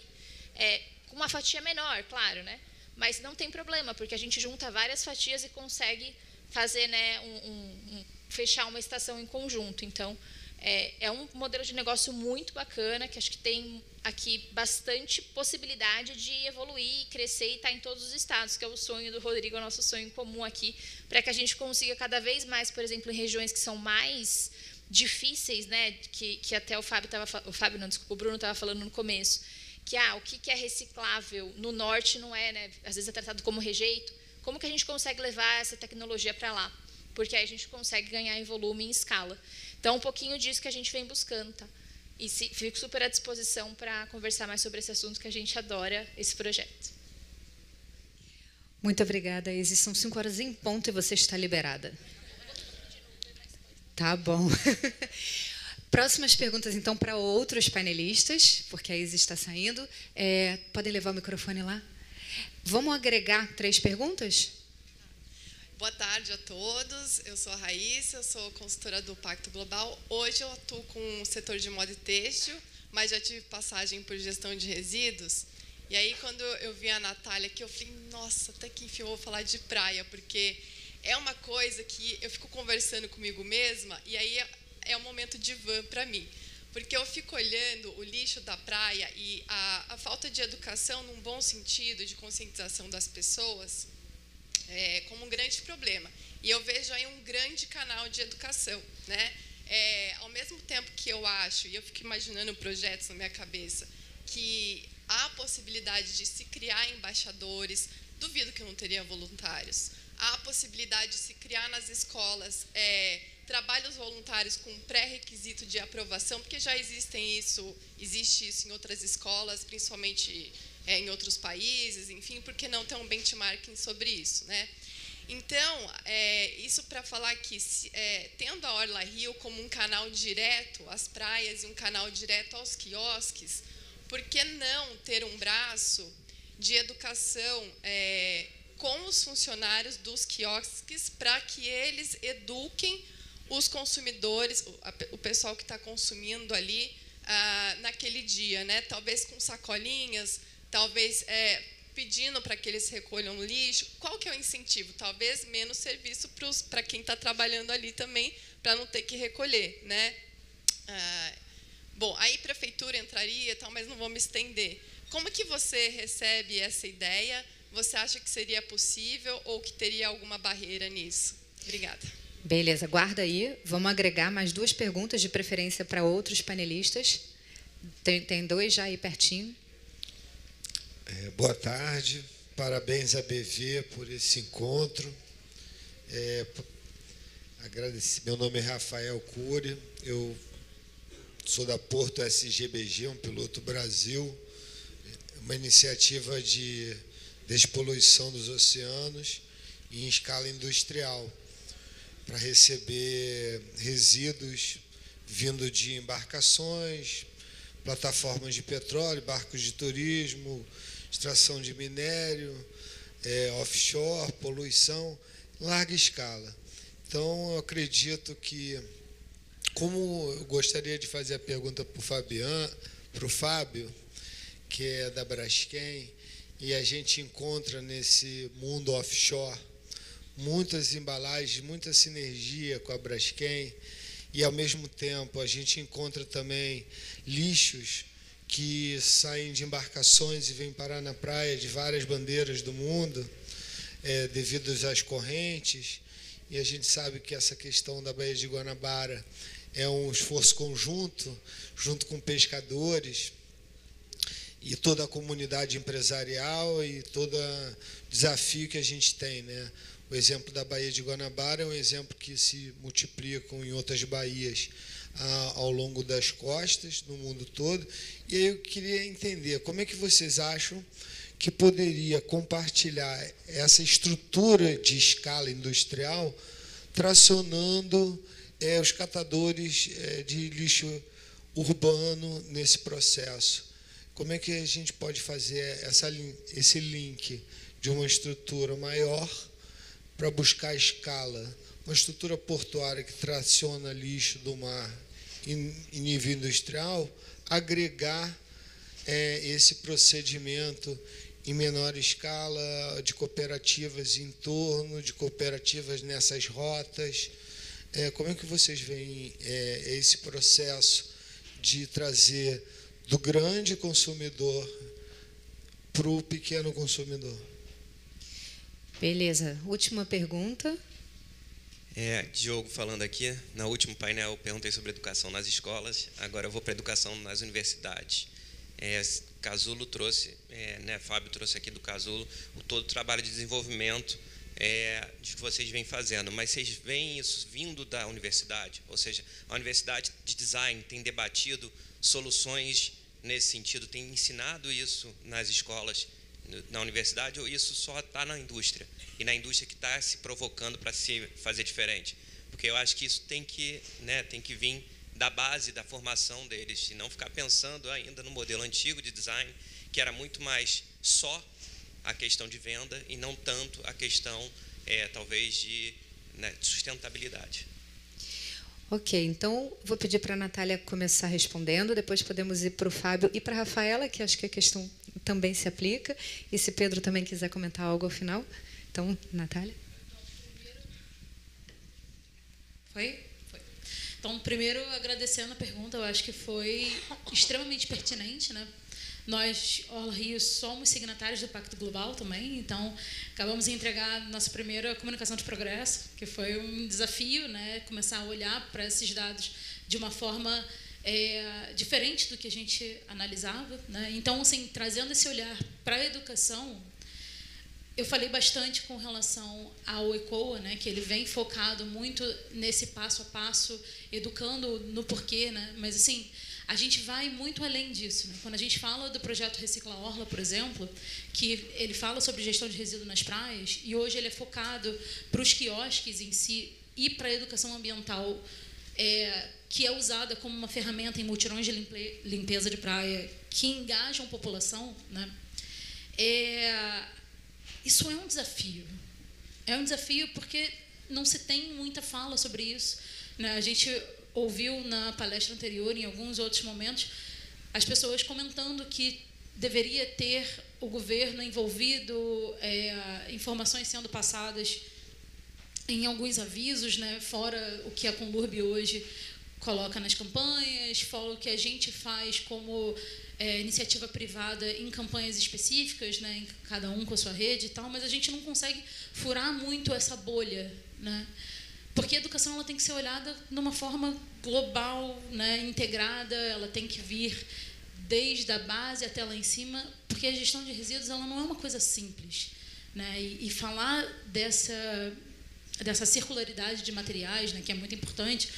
com uma fatia menor, claro, né? Mas não tem problema, porque a gente junta várias fatias e consegue fazer, né, fechar uma estação em conjunto. Então, é um modelo de negócio muito bacana, que acho que tem aqui bastante possibilidade de evoluir, crescer e estar em todos os estados, que é o sonho do Rodrigo, é o nosso sonho comum aqui, para que a gente consiga cada vez mais, por exemplo, em regiões que são mais difíceis, né, que até o Bruno estava falando no começo, que o que é reciclável no norte não é, né, às vezes é tratado como rejeito. Como que a gente consegue levar essa tecnologia para lá? Porque aí a gente consegue ganhar em volume e em escala. Então, um pouquinho disso que a gente vem buscando, tá? E fico super à disposição para conversar mais sobre esse assunto, que a gente adora esse projeto. Muito obrigada, Isis. São 5 horas em ponto e você está liberada. Tá bom. Próximas perguntas, então, para outros panelistas, porque a Isis está saindo. Podem levar o microfone lá? Vamos agregar 3 perguntas? Boa tarde a todos, eu sou a Raíssa, eu sou consultora do Pacto Global. Hoje eu atuo com o setor de moda e têxtil, mas já tive passagem por gestão de resíduos. E aí, quando eu vi a Natália aqui, eu falei, nossa, até que enfim eu vou falar de praia, porque é uma coisa que eu fico conversando comigo mesma, e aí é um momento de van para mim. Porque eu fico olhando o lixo da praia e a falta de educação, num bom sentido, de conscientização das pessoas, como um grande problema. E eu vejo aí um grande canal de educação, né? Ao mesmo tempo que eu acho, e eu fico imaginando projetos na minha cabeça, que há a possibilidade de se criar embaixadores, duvido que não teria voluntários. Há a possibilidade de se criar nas escolas trabalhos voluntários com pré-requisito de aprovação, porque já existe isso em outras escolas, principalmente em outros países, enfim, por que não ter um benchmarking sobre isso, né? Então, isso para falar que, tendo a Orla Rio como um canal direto às praias e um canal direto aos quiosques, por que não ter um braço de educação com os funcionários dos quiosques para que eles eduquem os consumidores, o pessoal que está consumindo ali naquele dia, né? Talvez com sacolinhas, talvez pedindo para que eles recolham lixo. Qual que é o incentivo? Talvez menos serviço para quem está trabalhando ali também, para não ter que recolher, né? Bom, aí a prefeitura entraria, tal, mas não vou me estender. Como que você recebe essa ideia? Você acha que seria possível ou que teria alguma barreira nisso? Obrigada. Beleza, guarda aí. Vamos agregar mais 2 perguntas, de preferência para outros panelistas. Tem 2 já aí pertinho. Boa tarde. Parabéns à BV por esse encontro. Meu nome é Rafael Cury. Eu sou da Porto SGBG, um piloto Brasil, uma iniciativa de despoluição dos oceanos em escala industrial, para receber resíduos vindo de embarcações, plataformas de petróleo, barcos de turismo, extração de minério, offshore, poluição, em larga escala. Então, eu acredito que, como eu gostaria de fazer a pergunta para o Fábio, que é da Braskem, e a gente encontra nesse mundo offshore muitas embalagens, muita sinergia com a Braskem, e, ao mesmo tempo, a gente encontra também lixos que saem de embarcações e vêm parar na praia de várias bandeiras do mundo, devido às correntes, e a gente sabe que essa questão da Baía de Guanabara é um esforço conjunto, junto com pescadores e toda a comunidade empresarial e todo o desafio que a gente tem, né? O exemplo da Baía de Guanabara é um exemplo que se multiplica em outras baías ao longo das costas, no mundo todo. E aí eu queria entender como é que vocês acham que poderia compartilhar essa estrutura de escala industrial, tracionando os catadores de lixo urbano nesse processo. Como é que a gente pode fazer esse link de uma estrutura maior para buscar escala, uma estrutura portuária que traciona lixo do mar em nível industrial, agregar esse procedimento em menor escala, de cooperativas em torno, de cooperativas nessas rotas. Como é que vocês veem esse processo de trazer do grande consumidor para o pequeno consumidor? Beleza. Última pergunta. Diogo falando aqui. No último painel eu perguntei sobre educação nas escolas, agora eu vou para a educação nas universidades. Casulo trouxe, Fábio trouxe aqui do Casulo, todo o trabalho de desenvolvimento de que vocês vêm fazendo, mas vocês veem isso vindo da universidade? Ou seja, a universidade de design tem debatido soluções nesse sentido, tem ensinado isso nas escolas, na universidade, ou isso só está na indústria? E na indústria que está se provocando para se fazer diferente? Porque eu acho que isso tem que vir da base da formação deles, e não ficar pensando ainda no modelo antigo de design, que era muito mais só a questão de venda e não tanto a questão, talvez, de sustentabilidade. Ok, então vou pedir para a Natália começar respondendo, depois podemos ir para o Fábio e para a Rafaela, que acho que a questão também se aplica, e se Pedro também quiser comentar algo ao final. Então, Natália. Foi? Então, primeiro, agradecendo a pergunta, eu acho que foi extremamente pertinente, né? Nós, Orla Rio, somos signatários do Pacto Global também, então acabamos de entregar nossa primeira comunicação de progresso, que foi um desafio, né? Começar a olhar para esses dados de uma forma diferente do que a gente analisava, né? Então, assim, trazendo esse olhar para a educação, eu falei bastante com relação ao ECOA, né, que ele vem focado muito nesse passo a passo, educando no porquê, né, mas assim, a gente vai muito além disso, né? Quando a gente fala do projeto Recicla Orla, por exemplo, que ele fala sobre gestão de resíduo nas praias, e hoje ele é focado para os quiosques em si e para a educação ambiental, que é usada como uma ferramenta em mutirões de limpeza de praia que engajam a população, né? Isso é um desafio. É um desafio porque não se tem muita fala sobre isso, né? A gente ouviu na palestra anterior, em alguns outros momentos, as pessoas comentando que deveria ter o governo envolvido, informações sendo passadas em alguns avisos, né? Fora o que a Conlurb hoje coloca nas campanhas, fora o que a gente faz como iniciativa privada em campanhas específicas, né, em cada um com a sua rede e tal, mas a gente não consegue furar muito essa bolha, né? Porque a educação ela tem que ser olhada de uma forma global, né, integrada, ela tem que vir desde a base até lá em cima, porque a gestão de resíduos ela não é uma coisa simples, né? E falar dessa circularidade de materiais, né, que é muito importante,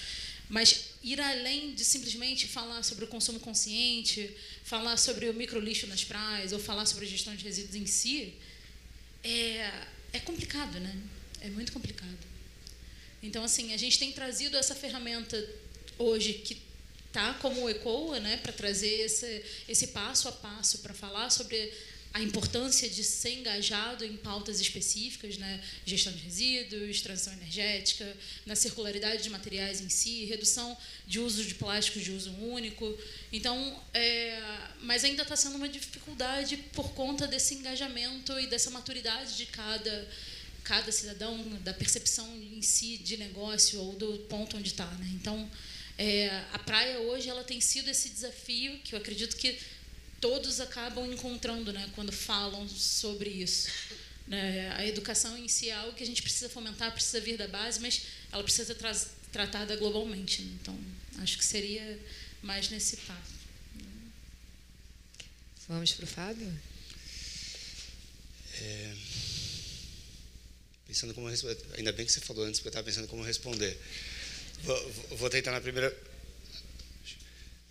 mas ir além de simplesmente falar sobre o consumo consciente, falar sobre o microlixo nas praias ou falar sobre a gestão de resíduos em si, é complicado, né? É muito complicado. Então, assim, a gente tem trazido essa ferramenta hoje que está como o ECOA, né, para trazer esse passo a passo para falar sobre a importância de ser engajado em pautas específicas, né, gestão de resíduos, transição energética, na circularidade de materiais em si, redução de uso de plásticos de uso único. Então, mas ainda está sendo uma dificuldade por conta desse engajamento e dessa maturidade de cada cidadão, da percepção em si de negócio ou do ponto onde está, né? Então, a praia hoje ela tem sido esse desafio que eu acredito que todos acabam encontrando, né, quando falam sobre isso, né? A educação em si é algo que a gente precisa fomentar, precisa vir da base, mas ela precisa ser tratada globalmente, né? Então, acho que seria mais nesse passo. Vamos para o Fábio? Pensando como responder. Ainda bem que você falou antes, porque eu estava pensando como responder. Vou tentar na primeira.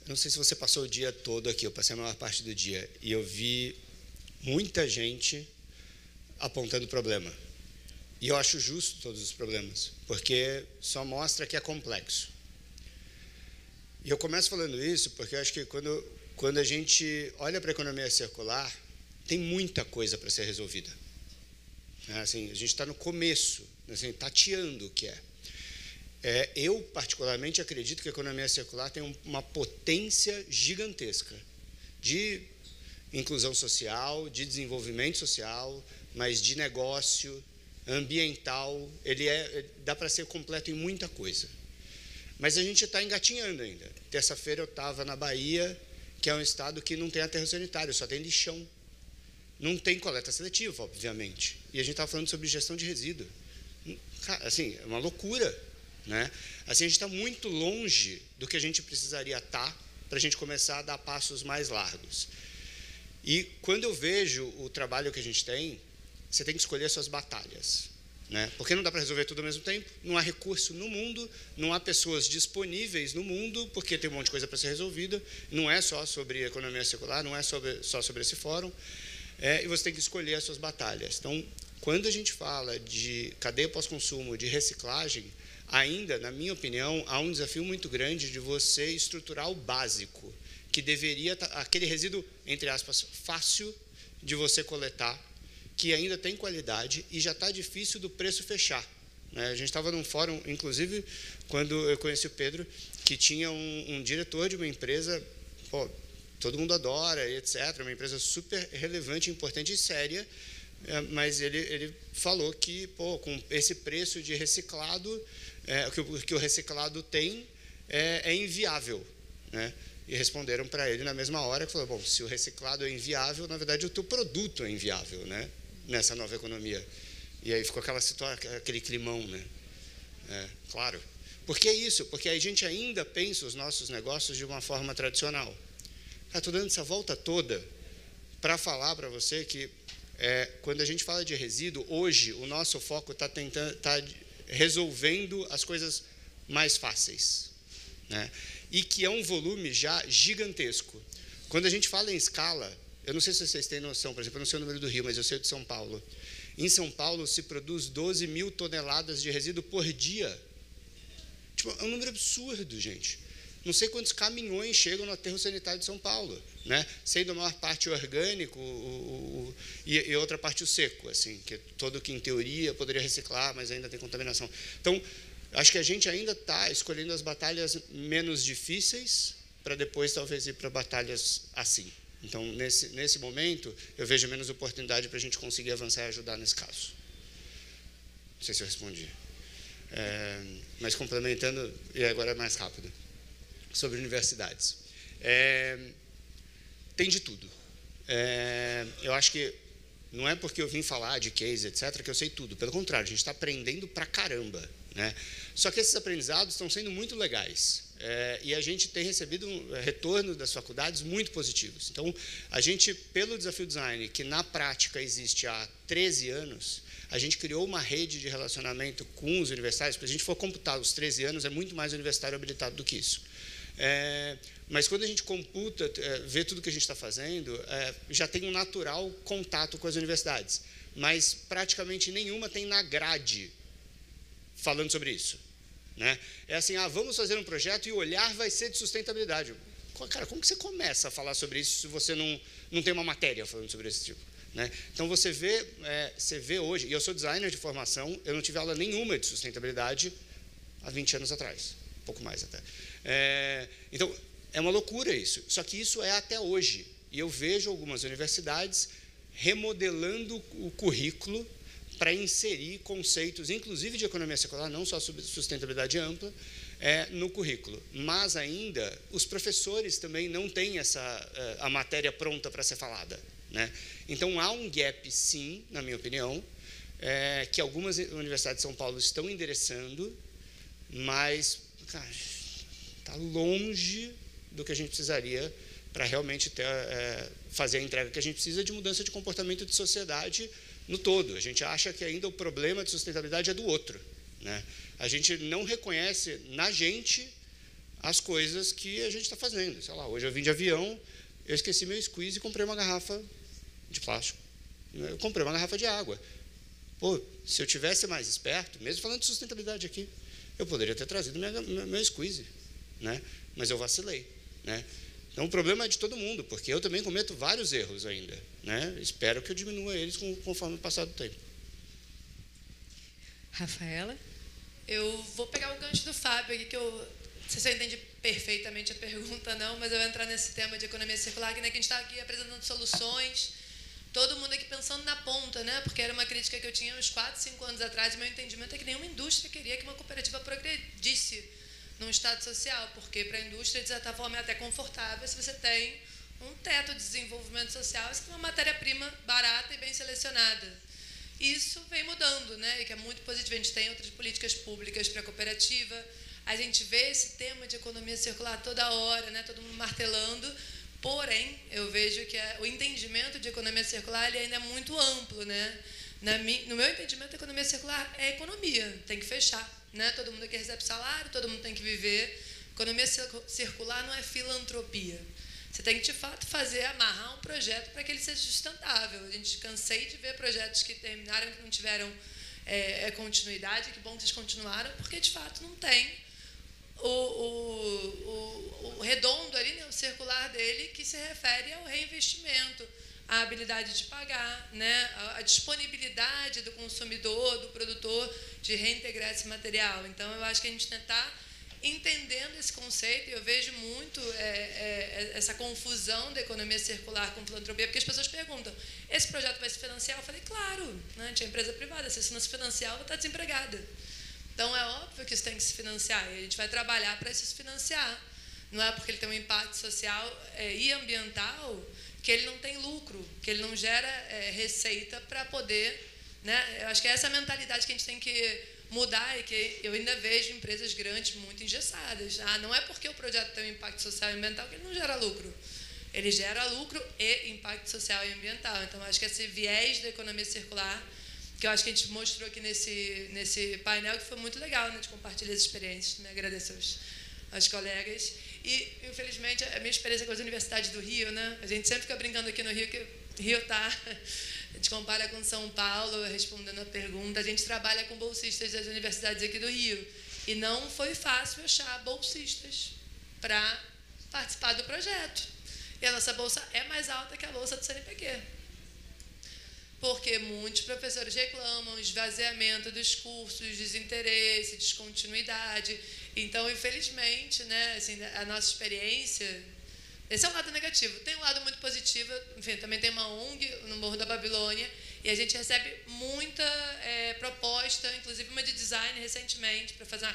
Não sei se você passou o dia todo aqui, eu passei a maior parte do dia, e eu vi muita gente apontando problema. E eu acho justo todos os problemas, porque só mostra que é complexo. E eu começo falando isso porque eu acho que quando a gente olha para a economia circular, tem muita coisa para ser resolvida. Assim, a gente está no começo, assim, tateando o que é. Eu, particularmente, acredito que a economia circular tem uma potência gigantesca de inclusão social, de desenvolvimento social, mas de negócio, ambiental. Dá para ser completo em muita coisa. Mas a gente está engatinhando ainda. Terça-feira eu estava na Bahia, que é um estado que não tem aterro sanitário, só tem lixão. Não tem coleta seletiva, obviamente. E a gente estava falando sobre gestão de resíduo. Assim, é uma loucura. Né? Assim, a gente está muito longe do que a gente precisaria estar para a gente começar a dar passos mais largos. E quando eu vejo o trabalho que a gente tem, você tem que escolher suas batalhas, né? Porque não dá para resolver tudo ao mesmo tempo, não há recurso no mundo, não há pessoas disponíveis no mundo, porque tem um monte de coisa para ser resolvida, não é só sobre economia circular, não é só sobre esse fórum, e você tem que escolher as suas batalhas. Então, quando a gente fala de cadeia pós-consumo, de reciclagem, ainda, na minha opinião, há um desafio muito grande de você estruturar o básico, que deveria estar, aquele resíduo, entre aspas, fácil de você coletar, que ainda tem qualidade e já está difícil do preço fechar. A gente estava num fórum, inclusive, quando eu conheci o Pedro, que tinha um diretor de uma empresa, todo mundo adora, etc., uma empresa super relevante, importante e séria, mas ele falou que, com esse preço de reciclado, que o reciclado tem é inviável, né? E responderam para ele na mesma hora, que falou, bom, se o reciclado é inviável, na verdade o teu produto é inviável, né? Nessa nova economia. E aí ficou aquela situação, aquele climão, né? Claro. Por que isso? Porque a gente ainda pensa os nossos negócios de uma forma tradicional. Estou dando essa volta toda para falar para você que quando a gente fala de resíduo, hoje o nosso foco está resolvendo as coisas mais fáceis, né? E que é um volume já gigantesco. Quando a gente fala em escala, eu não sei se vocês têm noção, por exemplo, eu não sei o número do Rio, mas eu sei o de São Paulo. Em São Paulo se produz 12 mil toneladas de resíduo por dia. Tipo, é um número absurdo, gente. Não sei quantos caminhões chegam no aterro sanitário de São Paulo, né? Sendo a maior parte orgânico e outra parte o seco, assim, que todo que em teoria poderia reciclar, mas ainda tem contaminação. Então, acho que a gente ainda está escolhendo as batalhas menos difíceis para depois talvez ir para batalhas assim. Então, nesse momento, eu vejo menos oportunidade para a gente conseguir avançar e ajudar nesse caso. Não sei se eu respondi. Mas complementando, e agora é mais rápido, sobre universidades. Tem de tudo. Eu acho que não é porque eu vim falar de case, etc., que eu sei tudo. Pelo contrário, a gente está aprendendo pra caramba, né? Só que esses aprendizados estão sendo muito legais. E a gente tem recebido um retorno das faculdades muito positivos. Então, a gente, pelo Desafio Design, que na prática existe há 13 anos, a gente criou uma rede de relacionamento com os universitários. Se a gente for computar os 13 anos, é muito mais universitário habilitado do que isso. Mas quando a gente computa, vê tudo que a gente está fazendo, já tem um natural contato com as universidades. Mas praticamente nenhuma tem na grade falando sobre isso, né? É assim, vamos fazer um projeto e o olhar vai ser de sustentabilidade. Cara, como que você começa a falar sobre isso se você não tem uma matéria falando sobre esse tipo, né? Então, você vê hoje, e eu sou designer de formação, eu não tive aula nenhuma de sustentabilidade há 20 anos atrás, um pouco mais até. Então, é uma loucura isso, só que isso é até hoje. E eu vejo algumas universidades remodelando o currículo para inserir conceitos, inclusive de economia circular, não só sobre sustentabilidade ampla, no currículo. Mas ainda, os professores também não têm a matéria pronta para ser falada, né? Então, há um gap, sim, na minha opinião, que algumas universidades de São Paulo estão endereçando, mas, cara, está longe do que a gente precisaria para realmente fazer a entrega que a gente precisa de mudança de comportamento de sociedade no todo. A gente acha que ainda o problema de sustentabilidade é do outro, né? A gente não reconhece na gente as coisas que a gente está fazendo. Sei lá, hoje eu vim de avião, eu esqueci meu squeeze e comprei uma garrafa de plástico. Eu comprei uma garrafa de água. Pô, se eu tivesse mais esperto, mesmo falando de sustentabilidade aqui, eu poderia ter trazido meu squeeze, né? Mas eu vacilei, né? Então, o problema é de todo mundo, porque eu também cometo vários erros ainda, né? Espero que eu diminua eles conforme o passar do tempo. Rafaela? Eu vou pegar o gancho do Fábio aqui, que eu não sei se eu entendi perfeitamente a pergunta, não, mas eu vou entrar nesse tema de economia circular, que, né, que a gente está aqui apresentando soluções, todo mundo aqui pensando na ponta, né? Porque era uma crítica que eu tinha uns 4, 5 anos atrás, e meu entendimento é que nenhuma indústria queria que uma cooperativa progredisse num estado social, porque para a indústria, de certa forma, é até confortável se você tem um teto de desenvolvimento social, você tem uma matéria-prima barata e bem selecionada. Isso vem mudando, né? E que é muito positivo. A gente tem outras políticas públicas para a cooperativa, a gente vê esse tema de economia circular toda hora, né? Todo mundo martelando, porém, eu vejo que o entendimento de economia circular ele ainda é muito amplo, né? No meu entendimento, a economia circular é economia, tem que fechar, né? Todo mundo aqui recebe salário, todo mundo tem que viver. Economia circular não é filantropia. Você tem que, de fato, amarrar um projeto para que ele seja sustentável. A gente cansei de ver projetos que terminaram, que não tiveram continuidade, que bom que vocês continuaram, porque, de fato, não tem o redondo ali, né, o circular dele, que se refere ao reinvestimento, à habilidade de pagar, né, a disponibilidade do consumidor, do produtor, de reintegrar esse material. Então, eu acho que a gente tentar entendendo esse conceito, eu vejo muito essa confusão da economia circular com filantropia, porque as pessoas perguntam, esse projeto vai se financiar? Eu falei, claro, né? Tinha empresa privada, se não se financiar, eu vou estar desempregada. Então, é óbvio que isso tem que se financiar, e a gente vai trabalhar para isso se financiar. Não é porque ele tem um impacto social e ambiental que ele não tem lucro, que ele não gera receita para poder, né? Eu acho que é essa mentalidade que a gente tem que mudar, e que eu ainda vejo empresas grandes muito engessadas. Não é porque o projeto tem um impacto social e ambiental que ele não gera lucro. ele gera lucro e impacto social e ambiental. Então, acho que esse viés da economia circular, que eu acho que a gente mostrou aqui nesse painel, que foi muito legal, né, de compartilhar as experiências. Também agradeço aos colegas. E, infelizmente, a minha experiência com as universidades do Rio, né, a gente sempre fica brincando aqui no Rio, que o Rio está... A gente compara com São Paulo, respondendo a pergunta, a gente trabalha com bolsistas das universidades aqui do Rio. E não foi fácil achar bolsistas para participar do projeto. E a nossa bolsa é mais alta que a bolsa do CNPq. Porque muitos professores reclamam esvaziamento dos cursos, desinteresse, descontinuidade. Então, infelizmente, né, assim, a nossa experiência... Esse é um lado negativo. Tem um lado muito positivo, enfim, também tem uma ONG no Morro da Babilônia, e a gente recebe muita proposta, inclusive uma de design recentemente, para fazer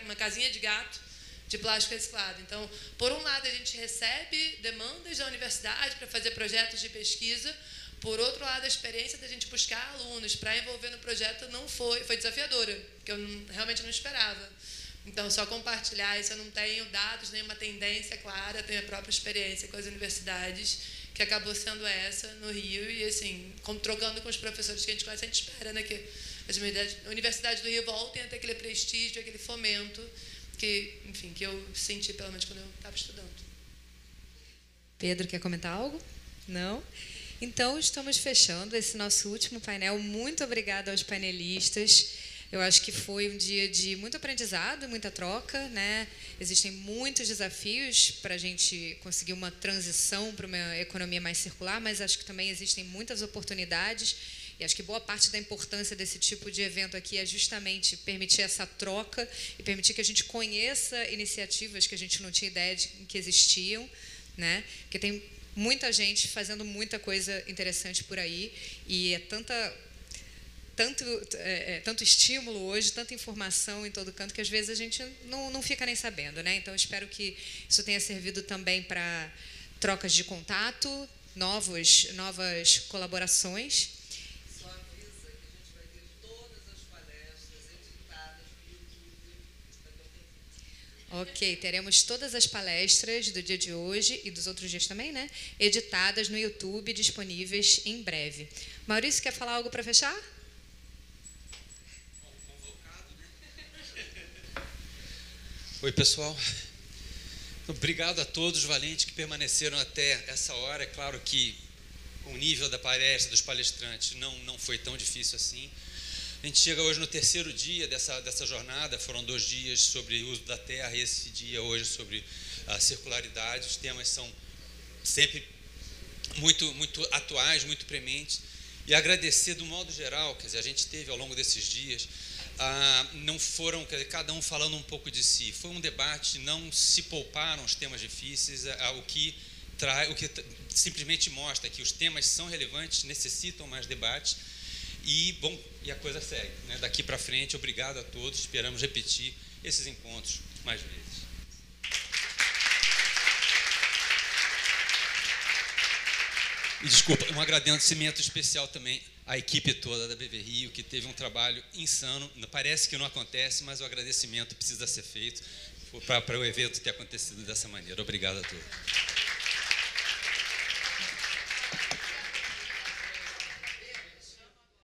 uma casinha de gato de plástico reciclado. Então, por um lado, a gente recebe demandas da universidade para fazer projetos de pesquisa, por outro lado, a experiência da gente buscar alunos para envolver no projeto foi desafiadora, que eu realmente não esperava. Então, só compartilhar isso, eu não tenho dados, nenhuma tendência clara, tenho a própria experiência com as universidades, que acabou sendo essa no Rio, e assim, trocando com os professores que a gente conhece, a gente espera, né, que as universidades do Rio voltem a ter aquele prestígio, aquele fomento, que, enfim, que eu senti, pelo menos, quando eu estava estudando. Pedro, quer comentar algo? Não? Então, estamos fechando esse nosso último painel. Muito obrigada aos painelistas. Eu acho que foi um dia de muito aprendizado, muita troca, né? Existem muitos desafios para a gente conseguir uma transição para uma economia mais circular, mas acho que também existem muitas oportunidades, e acho que boa parte da importância desse tipo de evento aqui é justamente permitir essa troca e permitir que a gente conheça iniciativas que a gente não tinha ideia de que existiam, né? Porque tem muita gente fazendo muita coisa interessante por aí, e é tanto estímulo hoje, tanta informação em todo canto, que às vezes a gente não fica nem sabendo, né? Então, espero que isso tenha servido também para trocas de contato, novas colaborações. Só avisa que a gente vai ter todas as palestras editadas no YouTube. Ok, teremos todas as palestras do dia de hoje e dos outros dias também, né? Editadas no YouTube, disponíveis em breve. Maurício, quer falar algo para fechar? Oi, pessoal. Obrigado a todos os valentes que permaneceram até essa hora. É claro que o nível da palestra, dos palestrantes, não foi tão difícil assim. A gente chega hoje no terceiro dia dessa jornada. Foram 2 dias sobre o uso da terra e esse dia hoje sobre a circularidade. Os temas são sempre muito atuais, muito prementes. E agradecer, do modo geral, quer dizer, a gente teve ao longo desses dias... não foram, quer dizer, cada um falando um pouco de si. Foi um debate, não se pouparam os temas difíceis, o que simplesmente mostra que os temas são relevantes, necessitam mais debate, e a coisa segue, né? Daqui para frente, obrigado a todos, esperamos repetir esses encontros mais vezes. E desculpa, um agradecimento especial também à equipe toda da BV-Rio, que teve um trabalho insano. Parece que não acontece, mas o agradecimento precisa ser feito para o evento ter acontecido dessa maneira. Obrigado a todos.